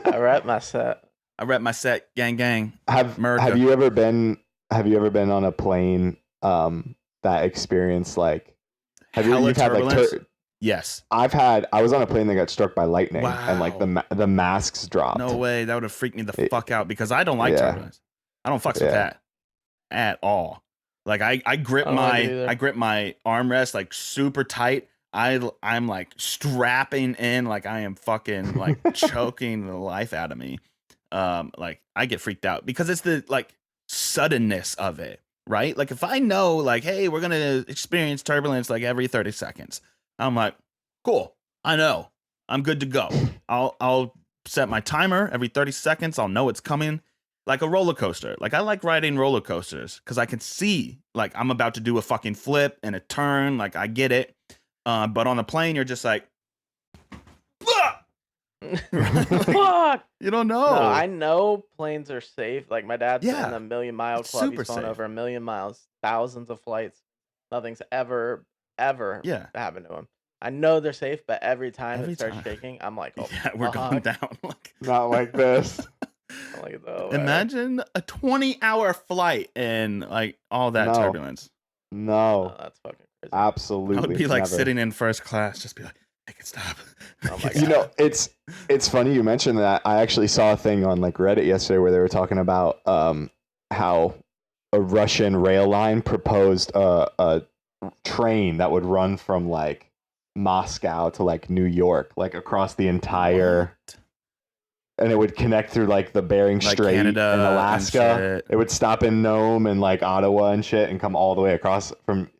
I rep my set. I rep my set, gang gang. have America. you ever been on a plane that experienced like Hella you've had like turbulence? Yes. I was on a plane that got struck by lightning and like Wow. the masks dropped. No way. That would have freaked me the It- fuck out because I don't like Yeah. turbulence. I don't fucks with Yeah. that at all. Like I grip I don't like it either. I grip my armrest like super tight. I'm like strapping in like I am fucking like choking the life out of me. Like I get freaked out because it's the like suddenness of it, right? Like if I know like, hey, we're gonna experience turbulence like every 30 seconds, I'm like, cool, I know, I'm good to go. I'll set my timer every 30 seconds. I'll know it's coming. Like a roller coaster. Like I like riding roller coasters because I can see like I'm about to do a fucking flip and a turn. Like I get it. But on the plane, you're just like, "Ah!" Fuck. You don't know. No, I know planes are safe. Like my dad's Yeah. in the Million Mile It's Club. super He's flown safe. over 1,000,000 miles, thousands of flights. Nothing's ever Yeah. happened to him. I know they're safe, but every time Every it starts time. shaking, I'm like, oh, Yeah, we're going fuck. down. Like, Not like this. I'm like, oh, imagine a 20-hour flight and like all that No. turbulence. No, that's fucking crazy. absolutely. I would be like never. sitting in first class, just be like, make it stop. Oh my You know, it's funny you mentioned that. I actually saw a thing on like Reddit yesterday where they were talking about how a Russian rail line proposed a train that would run from like Moscow to like New York, like across the entire. and it would connect through like the Bering Like Strait Canada and and Alaska. shit. It would stop in Nome and like Ottawa and shit, and come all the way across from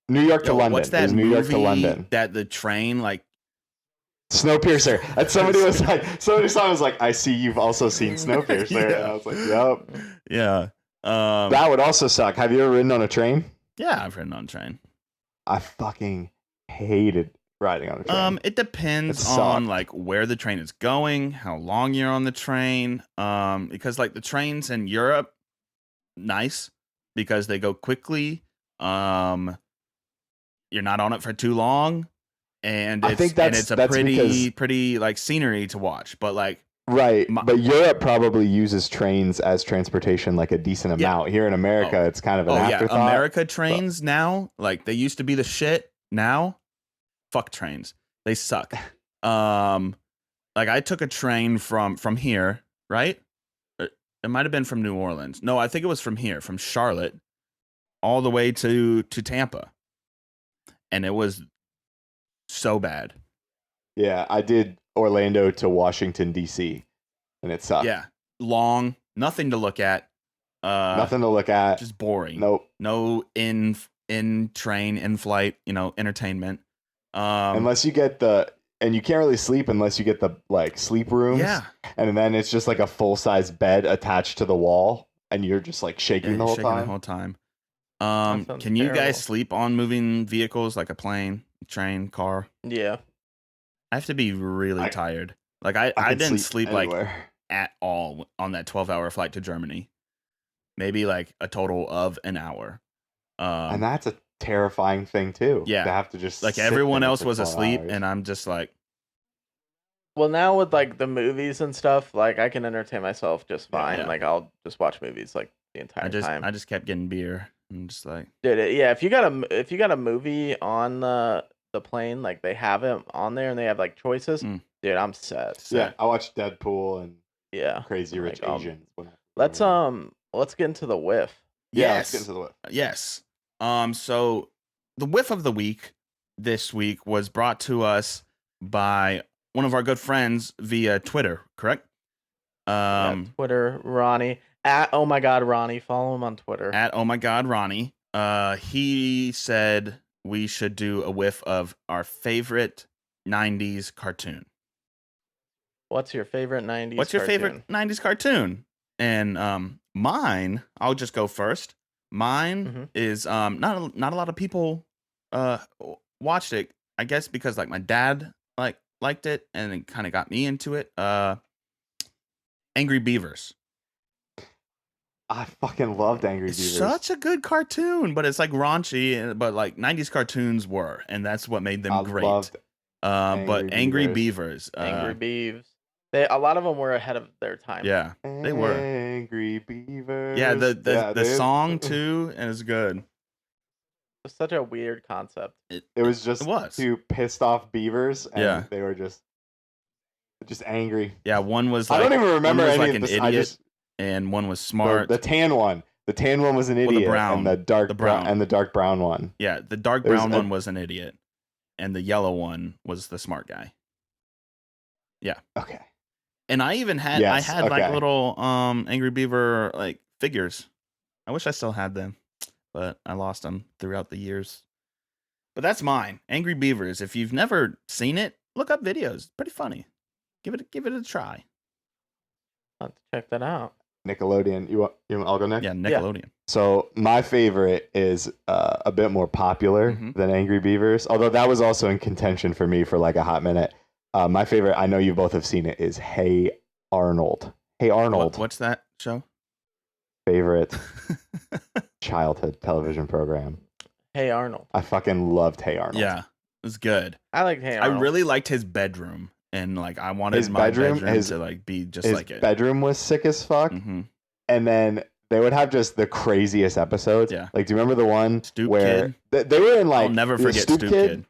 New York to London. What's It that was New York to movie London. that the train like? Snowpiercer. And somebody saw it was like, I see you've also seen Snowpiercer. Yeah. And I was like, yep. Yeah. That would also suck. Have you ever ridden on a train? Yeah, I've ridden on a train. I fucking hated riding on a train. It depends It on sucked. like where the train is going, how long you're on the train. Because like the trains in Europe, nice because they go quickly. You're not on it for too long, and I think it's a that's pretty like scenery to watch. But like right, but Europe probably uses trains as transportation like a decent Yeah. amount. Here in America, it's kind of an afterthought. America trains now, like they used to be the shit. Now, fuck trains. They suck. Like I took a train from here, right? It might have been from New Orleans. No, I think it was from here, from Charlotte, all the way to Tampa, and it was so bad. Yeah, I did Orlando to Washington D.C. and it sucked. Yeah, long, nothing to look at. Nothing to look at. Just boring. Nope. No in train, in flight, entertainment. Unless you get and you can't really sleep unless you get the like sleep rooms. Yeah. And then it's just like a full size bed attached to the wall, and you're just like shaking the whole shaking time. the whole time. That sounds Can you terrible. guys sleep on moving vehicles like a plane, train, car? Yeah. I have to be really tired. Like I could didn't sleep like anywhere. at all on that 12-hour flight to Germany. Maybe like a total of an hour. And that's a terrifying thing too. Yeah. To have to just like sit everyone there else for was 12 asleep, hours. and I'm just like, Well, now with like the movies and stuff, like I can entertain myself just fine. Yeah. Like I'll just watch movies like the entire time. I just kept getting beer. I'm just like, Dude, yeah. If you got a movie on the plane, like they have it on there and they have like choices, dude, I'm set. Yeah, I watched Deadpool and Yeah. Crazy Rich Like, Asians. Let's get into the whiff. Yeah, yes, let's get into the whip. yes. So the whiff of the week this week was brought to us by one of our good friends via Twitter, correct? Twitter, Ronnie at Oh My God Ronnie. Follow him on Twitter. At Oh My God Ronnie. He said we should do a whiff of our favorite 90s cartoon. What's your favorite 90s? What's your favorite 90s cartoon? And mine, I'll just go first. Mine is not a lot of people watched it. I guess because like my dad liked it and it kind of got me into it. Angry Beavers. I fucking loved Angry It's Beavers. such a good cartoon, but it's like raunchy. But like 90s cartoons were, and that's what made them I great. loved But Angry Beavers. Angry Beavs. A lot of them were ahead of their time. Yeah, they were. Angry Beavers. Yeah, the dude. song too is good. It's such a weird concept. It was just two pissed off beavers, and they were just angry. Yeah, one was like, I don't even remember one was any like of an this. idiot, and one was smart. The tan one. The tan one was an idiot, and the dark brown and the dark brown one. Yeah, the dark brown one was an idiot, and the yellow one was the smart guy. Yeah. Okay. And I even had like little Angry Beaver like figures. I wish I still had them, but I lost them throughout the years. But that's mine. Angry Beavers. If you've never seen it, look up videos. Pretty funny. Give it a try. I'll have to check that out. Nickelodeon. You want I'll go next? Yeah, Nickelodeon. Yeah. So my favorite is a bit more popular than Angry Beavers, although that was also in contention for me for like a hot minute. My favorite, I know you both have seen it, is Hey Arnold. Hey Arnold. What's that show? Favorite childhood television program. Hey Arnold. I fucking loved Hey Arnold. Yeah, it was good. I like Hey Arnold. I really liked his bedroom, and like I wanted my bedroom to like be just like it. His bedroom was sick as fuck. And then they would have just the craziest episodes. Yeah. Like, do you remember the one Stoop where Kid? They were in like I'll never forget Stoop Kid.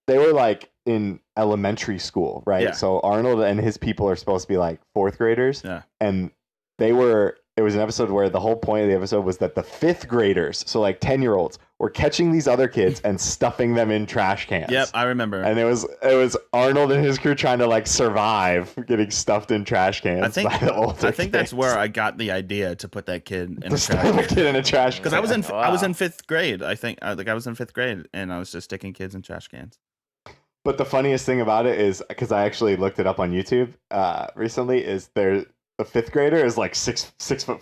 They were like in elementary school, right? Yeah. So Arnold and his people are supposed to be like fourth graders. Yeah. And they were it was an episode where the whole point of the episode was that the 5th graders, so like 10-year-olds, were catching these other kids and stuffing them in trash cans. Yep, I remember. And it was Arnold and his crew trying to like survive getting stuffed in trash cans. I think by the older that's kids. where I got the idea to put that kid in a To trash stuff a can. kid in a trash can. Because I was in Wow. 5th grade. I think I was in 5th grade, and I was just sticking kids in trash cans. But the funniest thing about it is, because I actually looked it up on YouTube recently, is the 5th grader is like 6'4".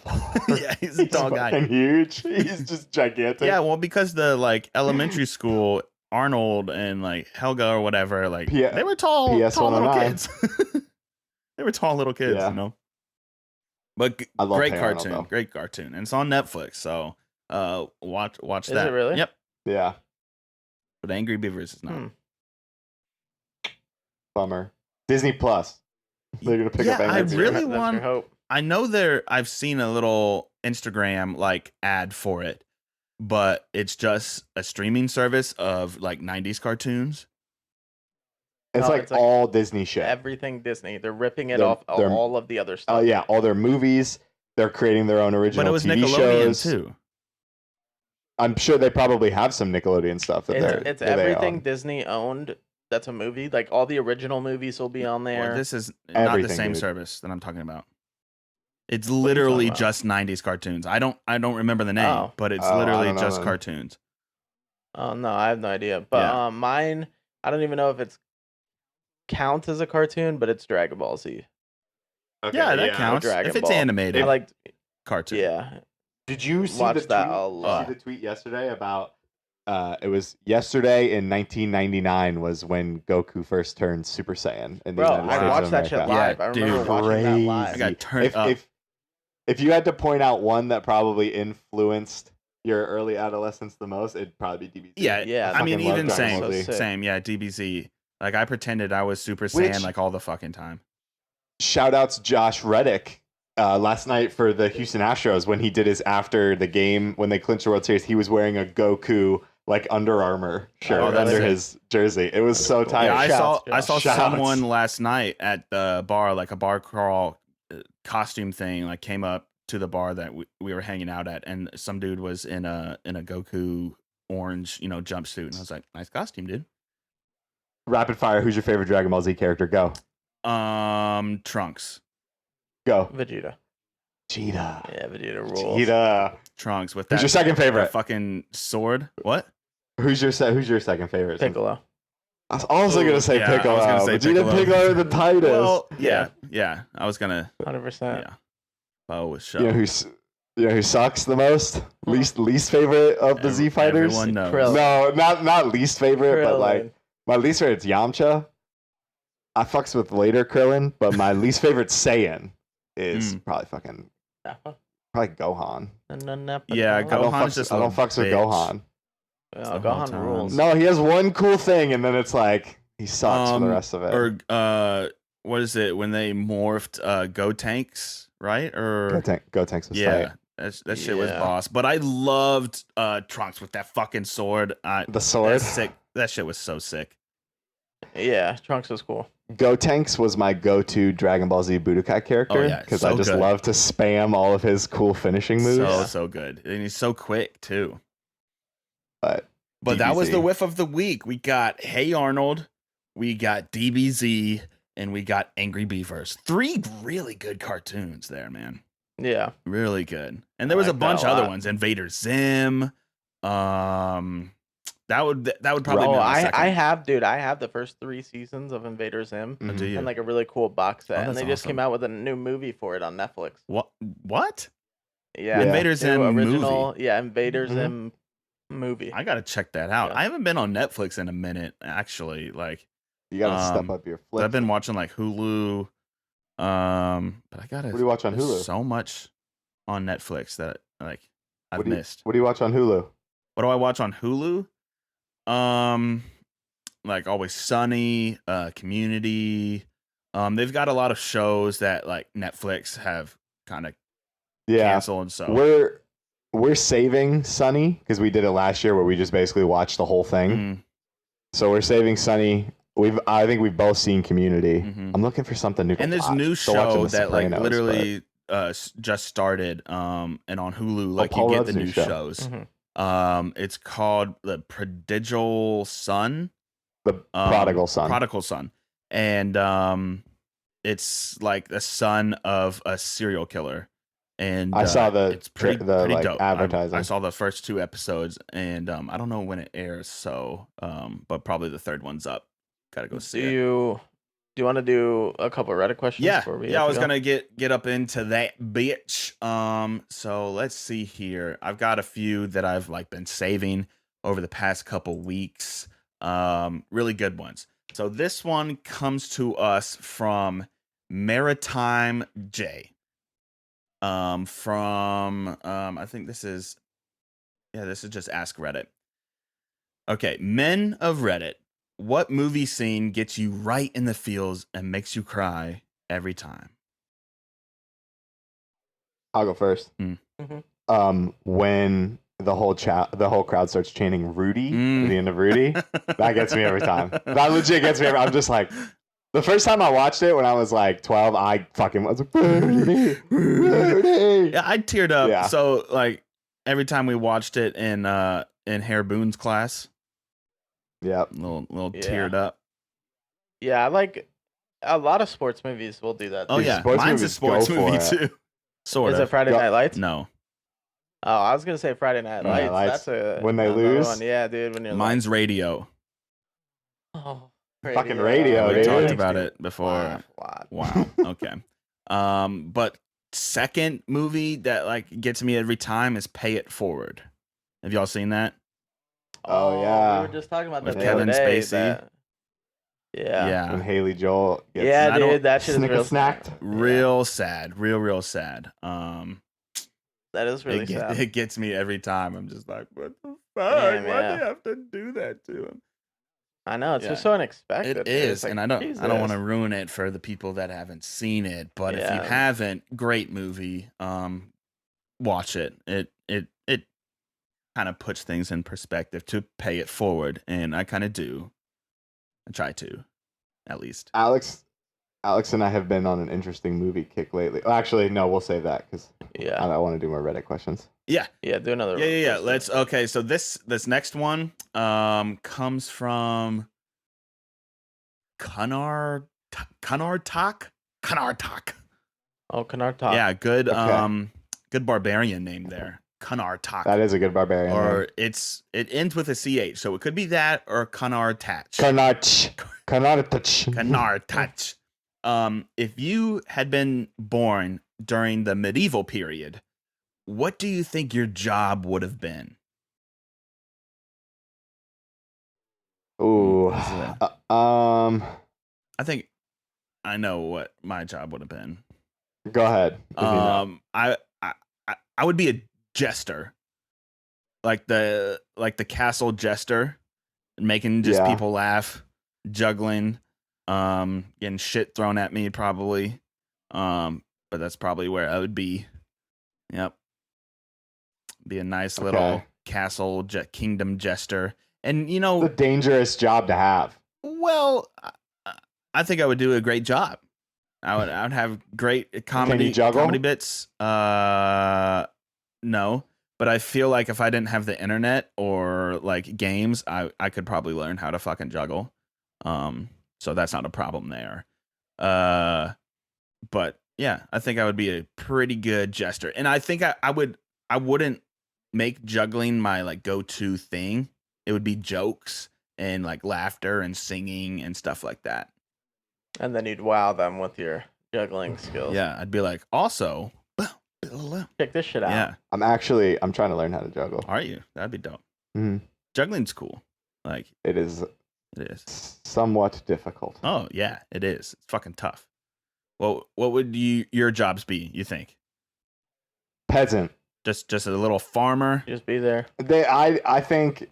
Yeah, he's a tall guy. Fucking huge. He's just gigantic. Yeah, well, because the like elementary school, Arnold and like Helga or whatever, like they were tall little 109. kids. They were tall little kids, Yeah. you know. But I love great Hey Arnold, cartoon, though. great cartoon, and it's on Netflix. So watch Is that. it really? Yep. Yeah. But Angry Beavers is not. Hmm. Bummer. Disney Plus. They're gonna pick up Yeah, I Angry really Beavers. That's want- your hope. I know I've seen a little Instagram like ad for it, but it's just a streaming service of like 90s cartoons. It's No, like it's like all Disney shit. Everything Disney. They're ripping it They're- off they're- all of the other Oh stuff. yeah, all their movies. They're creating their own original But it was TV Nickelodeon shows. too. I'm sure they probably have some Nickelodeon stuff that It's that they everything own. Disney owned. That's a movie. Like all the original movies will be on there. Well, this is not the Everything, same dude. service that I'm talking about. It's you literally talking about? just 90s cartoons. I don't remember the name, Oh. but it's Oh, I literally don't know just then. cartoons. Oh no, I have no idea. But Yeah. mine, I don't even know if it's counts as a cartoon, but it's Dragon Ball Z. Okay, Yeah, that counts. Dragon If it's Ball. animated, I like, cartoon. yeah, Did you see Watch the that tweet? a lot. See the tweet yesterday about it was yesterday in 1999 was when Goku first turned Super Saiyan in the bro, United States I of watched that shit America. live. Yeah, I remember dude, watching that live. I got turned up. If you had to point out one that probably influenced your early adolescence the most, it'd probably be DBZ. Yeah, I mean, fucking love even Dragon same, Ball Z. So sick. same, yeah, DBZ. Like I pretended I was Super Which- Saiyan like all the fucking time. Shout outs Josh Reddick. Last night for the Houston Astros when he did his after the game when they clinched the World Series, he was wearing a Goku like Under Armour shirt Oh, that's under sick. his jersey. It was so cool. tight. Yeah, I saw Shouts. Shouts. someone last night at the bar, like a bar crawl costume thing, like came up to the bar that we were hanging out at, and some dude was in a Goku orange, jumpsuit, and I was like, nice costume, dude. Rapid fire. Who's your favorite Dragon Ball Z character? Go. Trunks, Go. Vegeta. Cheetah. Yeah, Vegeta rules. Cheetah. Trunks with Who's that, your second that favorite? fucking sword. What? Who's your second favorite? Piccolo. I was also Ooh, gonna say yeah, I was Piccolo. gonna say Vegeta and Piccolo. Piccolo are the tightest. Well, yeah. I was gonna, 100%. yeah. Bo was show. you know who sucks the most? Least favorite of the Z fighters? Everyone knows. Krillin. No, not least favorite, but like Krillin. my least favorite is Yamcha. I fucks with later Krillin, but my least favorite Saiyan is probably Gohan. Yeah, I Gohan's don't fucks, just I a don't little fucks with bitch. Gohan. Oh, the whole Gohan time. rules. No, he has one cool thing, and then it's like he sucks for the rest of it. Or what is it when they morphed Go Tanks, right? Or Go Tanks was yeah, tight. that shit was Yeah. boss. But I loved Trunks with that fucking sword. The sword. That's sick. That shit was so sick. Yeah, Trunks was cool. Go Tanks was my go-to Dragon Ball Z Budokai character Oh, yeah, because so I just good. love to spam all of his cool finishing moves. So good, and he's so quick too. But that was DBZ. the whiff of the week. We got Hey Arnold, we got DBZ, and we got Angry Beavers. 3 really good cartoons there, man. Yeah. Really good. And there I was a like that bunch a of other lot. ones. Invader Zim. That would probably Oh, be my second. I have the first 3 seasons of Invader Zim Oh, do you? and like a really cool box set. Oh, and that's they just came awesome. out with a new movie for it on Netflix. What? Yeah. Invader new Zim original, movie. Yeah, Invader Mhm. Zim movie. I gotta check that out. Yeah. I haven't been on Netflix in a minute, actually. Like you gotta step Um, up your flip. I've been watching like Hulu. But I gotta. What do you watch on there's Hulu? So much on Netflix that like I've What do you- missed. What do you watch on Hulu? What do I watch on Hulu? Like Always Sunny, Community. They've got a lot of shows that like Netflix have kind of Yeah, canceled. So we're saving Sunny because we did it last year where we just basically watched the whole thing. Mhm, So we're saving Sunny. I think we've both seen Community. mhm. I'm looking for something new. to And there's watch. new Still watching show The that like Sopranos, literally just started, and on Hulu, like Paul you get Rudd's the new new show. shows. Mhm. It's called The Prodigal Son. The Prodigal Son. Prodigal Son, and it's like the son of a serial killer. And I saw it's pretty like dope. advertising. I saw the first 2 episodes, and I don't know when it airs, so but probably the third one's up. Gotta go see it. Do you want to do a couple of Reddit questions? Yeah, before we yeah. have I to was go? gonna get up into that bitch. So let's see here. I've got a few that I've like been saving over the past couple weeks. Really good ones. So this one comes to us from Maritime J. From I think this is just Ask Reddit. Okay, men of Reddit, what movie scene gets you right in the feels and makes you cry every time? I'll go first. When the whole crowd starts chanting Rudy at the end of Rudy, that gets me every time. That legit gets me. I'm just like, the first time I watched it when I was like 12, I fucking was like, Rudy, Rudy. Yeah, I teared up. Yeah. So like every time we watched it in Hare Boone's class, Yep. little Yeah. teared up. Yeah, I like a lot of sports movies will do that. Oh Dude, yeah, sports mine's a movies, sports go for movie it. too. Sort Is of. it Friday Night Lights? No, Oh, I was gonna say Friday Night Friday Lights. Night Lights. That's When they another lose? one. Yeah, dude. When you're mine's Radio. like, oh, Fucking radio, We dude. talked Makes about me it before. laugh a lot. Wow. Okay. But second movie that like gets me every time is Pay It Forward. Have y'all seen that? Oh, yeah. We were just talking about With that the Kevin other day, Spacey. that- Yeah. When Haley Joel gets Yeah, I don't- dude. That shit is real snacked. sad. Real sad. Real sad. That is really sad. It gets me every time. I'm just like, what the fuck? Damn, Why do yeah. you have to do that to him? I know it's Yeah. just so unexpected. It dude. It's is, like, and I don't want to Jesus. ruin it for the people that haven't seen it. But if you Yeah. haven't, great movie. Watch it. It kind of puts things in perspective to Pay It Forward, and I kind of do. I try to, at least. Alex and I have been on an interesting movie kick lately. Well, actually, no, we'll save that because Yeah. I want to do more Reddit questions. Yeah. Yeah. Do another. Yeah. one. Let's. Okay. So this next one comes from Kanar Talk. Oh, Canard Talk. Yeah. Good. Okay. Good barbarian name there. Kanar Talk. That is a good barbarian. Or it ends with a ch, so it could be that or Kanar Tach. Karnach. Kanar Tach. If you had been born during the medieval period, what do you think your job would have been? Ooh. I think I know what my job would have been. Go ahead. if you know. I would be a jester, like the castle jester, making just Yeah. people laugh, juggling, getting shit thrown at me probably, but that's probably where I would be. Yep, be a nice little Okay. castle kingdom jester, and you It's know, a dangerous job to have. well, I think I would do a great job. I would have great comedy juggle? bits. No, but I feel like if I didn't have the internet or like games, I could probably learn how to fucking juggle. So that's not a problem there. But yeah, I think I would be a pretty good jester, and I think I wouldn't make juggling my like go-to thing. It would be jokes and like laughter and singing and stuff like that. And then you'd wow them with your juggling skills. Yeah, I'd be like, also, Check this shit out. yeah, I'm trying to learn how to juggle. are you? That'd be dope. Mhm. Juggling's cool. Like It is it is. somewhat difficult. Oh yeah, it is. It's fucking tough. Well, what would your jobs be? You think? Peasant. Just a little farmer. Just be there. I think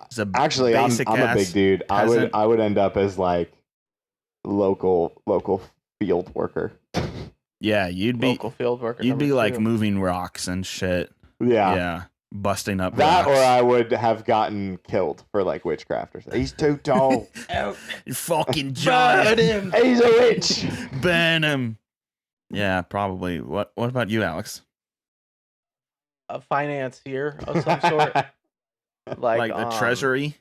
Just a actually I'm a basic-ass big dude. peasant. I would end up as like local field worker. Yeah, you'd be Local field worker. you'd be number like 2. moving rocks and shit. Yeah. Yeah, busting up That rocks. or I would have gotten killed for like witchcraft or something. He's too tall. You fucking giant. him. He's a witch. Burn him. Yeah, probably. What about you, Alex? A financier of some sort, like The treasury?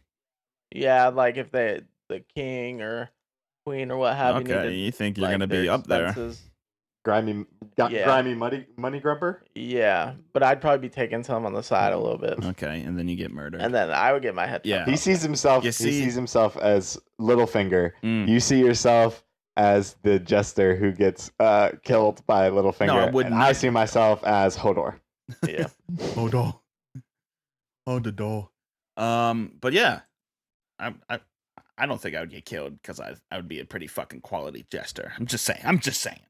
Yeah, like if the king or queen or what have you Okay, needed you think you're like gonna their be up there? expenses. grimy, Yeah. grimy money grubber. Yeah, but I'd probably be taking some on the side a little bit, Okay, and then you get murdered. and then I would get my head. Yeah. He sees himself. You He see- sees himself as Littlefinger. Mm. You see yourself as the jester who gets killed by Littlefinger. No, I would and not I get see myself as Hodor. Yeah, Hold on. Hold the door. But yeah, I don't think I would get killed because I would be a pretty fucking quality jester. I'm just saying.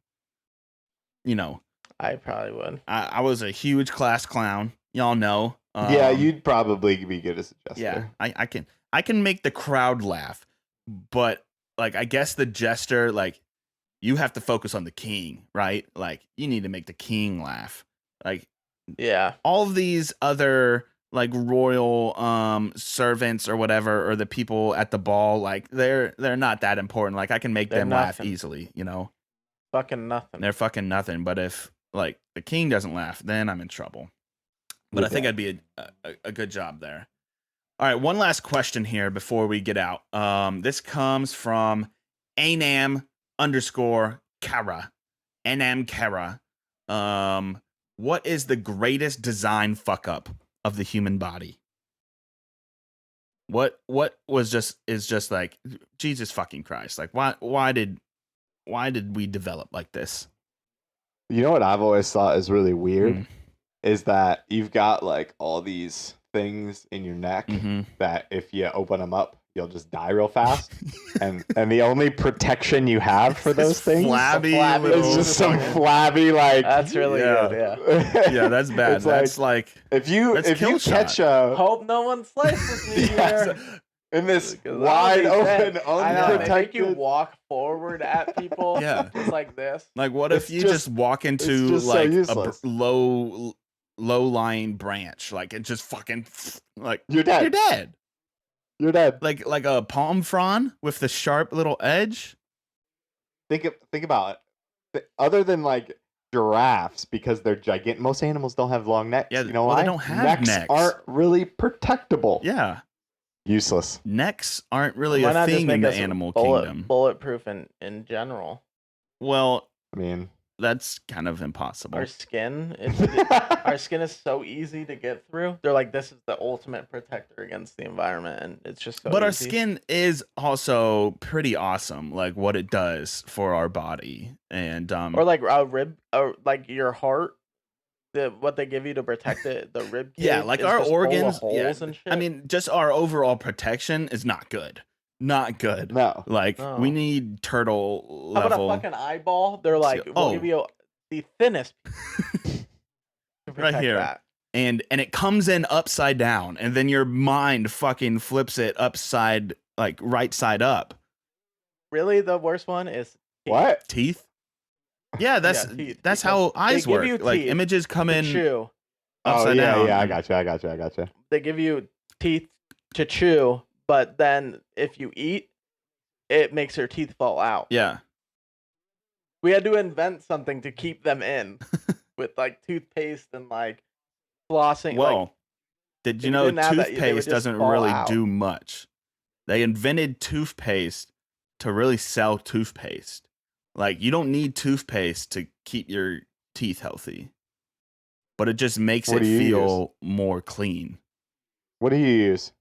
You know, I probably would. I was a huge class clown. Y'all know. Yeah, you'd probably be good as a jester. Yeah, I can make the crowd laugh, but like I guess the jester, like, you have to focus on the king, right? Like, you need to make the king laugh. Like, Yeah, all of these other like royal servants or whatever, or the people at the ball, like they're not that important. Like, I can make They're them laugh nothing. easily, you know. fucking nothing. They're fucking nothing. But if like the king doesn't laugh, then I'm in trouble. But I think I'd be a good job there. All right, one last question here before we get out. This comes from Anam_Kara. Anam Kara. What is the greatest design fuck up of the human body? What is just like, Jesus fucking Christ? Like, why did we develop like this? You know what I've always thought is really weird Mm. is that you've got like all these things in your neck Mm-hmm. that if you open them up, you'll just die real fast. and the only protection you have for those things flabby flabby little- is just some flabby like. That's really Yeah. good. Yeah. Yeah, that's bad. It's That's like if you that's kill catch a Hope no one slices me Yes. here. in this 'Cause I'll wide be open, dead. I know. They make you unprotected. walk forward at people. Yeah. Just like this. Like, what It's if you just- just walk into just so like a useless. low-lying branch, like it just fucking like You're dead. you're dead. You're dead. Like a palm frond with the sharp little edge. Think about it. Other than like giraffes, because they're gigantic. Most animals don't have long necks. Yeah, you know well, why? they don't have necks. aren't really protectable. Yeah, Useless. necks aren't really Why a not just thing make in the us animal kingdom. bulletproof in general? Well, I mean, that's kind of impossible. Our skin, our skin is so easy to get through. They're like, this is the ultimate protector against the environment, and it's just so. But our easy. skin is also pretty awesome, like what it does for our body, and or like a rib, or like your heart, what they give you to protect it, the rib cage. yeah, like is our just full of organs. holes Yeah, and shit. I mean, just our overall protection is not good. Not good. no. Like No. we need turtle how level. about a fucking eyeball? They're like, we'll give you the thinnest to protect here. that. and it comes in upside down, and then your mind fucking flips it upside, like right side up. Really, the worst one is teeth. What? Teeth. Yeah, that's Yeah, teeth, that's because how eyes they give work. you Like teeth images come to in chew. upside yeah, down. yeah. I and- got you. They give you teeth to chew, but then if you eat, it makes your teeth fall out. Yeah. We had to invent something to keep them in with like toothpaste and like flossing. Well, like, did if you you know didn't have that, they would toothpaste just doesn't fall really out. do much? They invented toothpaste to really sell toothpaste. Like, you don't need toothpaste to keep your teeth healthy, but it just makes What it do you feel more clean. What do you use?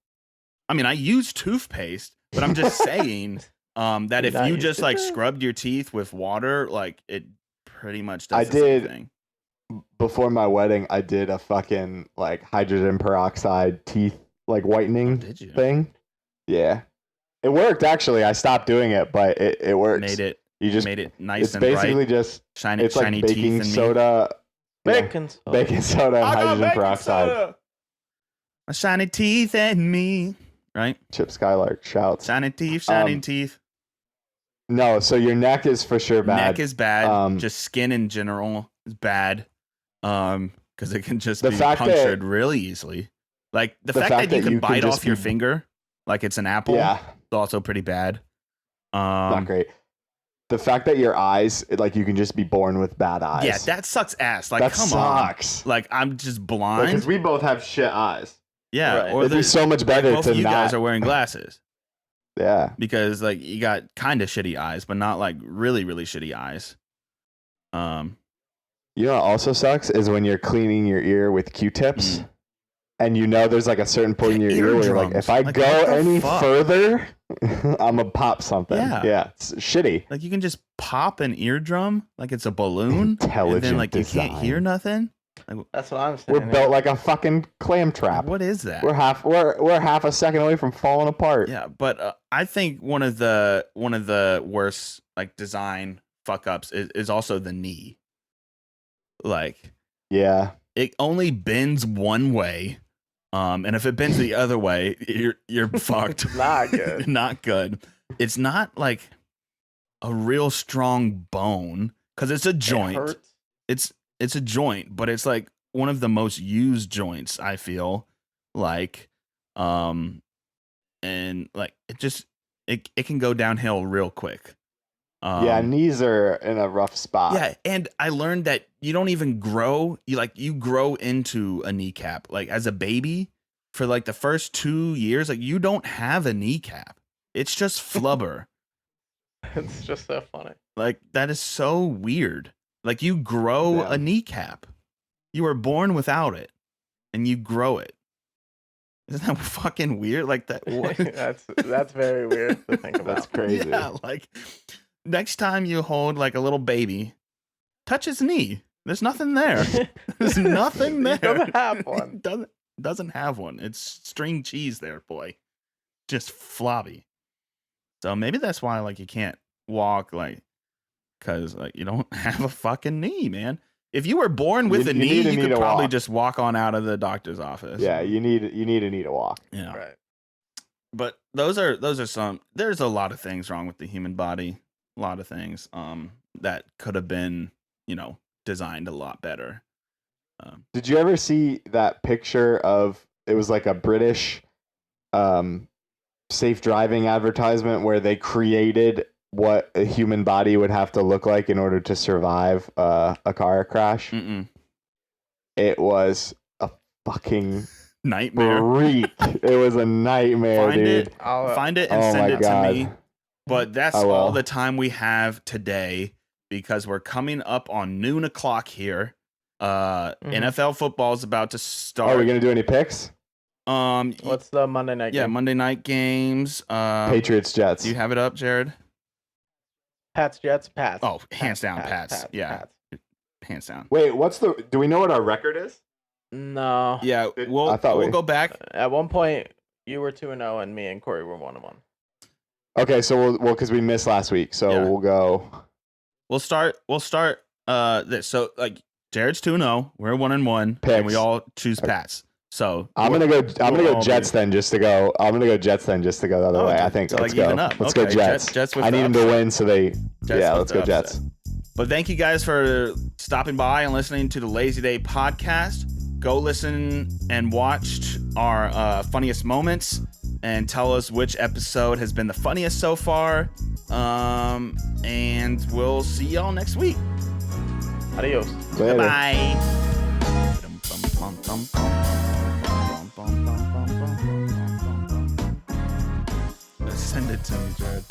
I mean, I use toothpaste, but I'm just saying that You if not you use just like toothpaste? scrubbed your teeth with water, like it pretty much does I the same did. thing. Before my wedding, I did a fucking like hydrogen peroxide teeth like whitening Did you? thing. Yeah, it worked actually. I stopped doing it, but it works. Made it You just nice it's and basically bright. just Shiny, it's like shiny baking teeth in me. soda, yeah, bacon. soda. baking soda, and I got hydrogen baking peroxide. soda. My shiny teeth and me. Right? Chip Skylark shouts. Shiny teeth, shining Um, teeth. No, so your neck is for sure bad. Neck is bad. Um, Just skin in general is bad. Because it can just The be fact that- punctured really easily. Like the fact that you can bite just off your be- finger like it's an apple Yeah, is also pretty bad. not great. the fact that your eyes, like, you can just be born with bad eyes. Yeah, that sucks ass. Like, that come sucks. on. Like, I'm just blind. Because we both have shit eyes. Yeah, Right. or It'd be so much better both to of you not. guys are wearing glasses Yeah. because like you got kind of shitty eyes, but not like really really shitty eyes. You know what also sucks is when you're cleaning your ear with Q-tips, and you know there's like a certain point in your ear where you're like, if I Like, go what the any fuck? further, I'm gonna pop something. Yeah. Yeah, it's shitty. Like you can just pop an eardrum like it's a balloon, Intelligent and then like you design. can't hear nothing. Like, That's what I'm saying. We're built like a fucking clam trap. what is that? We're half a second away from falling apart. Yeah, but I think one of the worst like design fuck ups is also the knee. Like Yeah. it only bends one way, and if it bends the other way, you're fucked. Not good. Not good. It's not like a real strong bone because it's a It joint. hurts. It's a joint, but it's like one of the most used joints, I feel like. And like it can go downhill real quick. Yeah, knees are in a rough spot. Yeah, and I learned that you don't even grow. You grow into a kneecap. Like as a baby, for like the first 2 years, like you don't have a kneecap. It's just flubber. It's just so funny. Like that is so weird. Like you grow Yeah. a kneecap. You were born without it, and you grow it. Isn't that fucking weird? Like that. What? That's very weird to think about. That's crazy. Yeah, like next time you hold like a little baby, touch his knee. There's nothing there. There's nothing there. He doesn't have one. Doesn't have one. It's string cheese there, boy. Just floppy. So maybe that's why like you can't walk like because like you don't have a fucking knee, man. If you were born with a knee, you could probably just walk on out of the doctor's office. Yeah, you need a knee to walk. Yeah. Right. But those are some. There's a lot of things wrong with the human body. A lot of things that could have been designed a lot better. Did you ever see that picture of it was like a British safe driving advertisement where they created what a human body would have to look like in order to survive a car crash? Mm-mm. It was a fucking Nightmare. freak. It was a nightmare, Find dude. it. I'll, Find it and Oh send my it God. to me. But that's I will. all the time we have today because we're coming up on noon o'clock here. NFL football is about to start. Are we gonna do any picks? What's the Monday night game? Monday night games. Patriots, Jets. Do you have it up, Jared? Pats, Jets, Pats. Oh, hands down, Pats. Yeah. Pats. Hands down. Wait, do we know what our record is? No. Yeah, I we'll thought go back. At one point, you were 2-0, and me and Corey were 1-1. Okay, so we'll because we missed last week, so Yeah. we'll go. We'll start this. So like Jared's 2-0, we're 1-1, and Picks. we all choose Pats. So I'm gonna go we'll all Jets be- then just to go. I'm gonna go Jets then just to go the other Oh, way. to- I think to, let's like, go. even up. Let's Okay, go Jets. Jets with I the need them to upset. win, so they. Jets yeah, with let's the go Jets. upset. But thank you guys for stopping by and listening to the Lazy Day podcast. Go listen and watch our funniest moments and tell us which episode has been the funniest so far. And we'll see y'all next week. Adios. Later. Bye. Send it to me, Jared.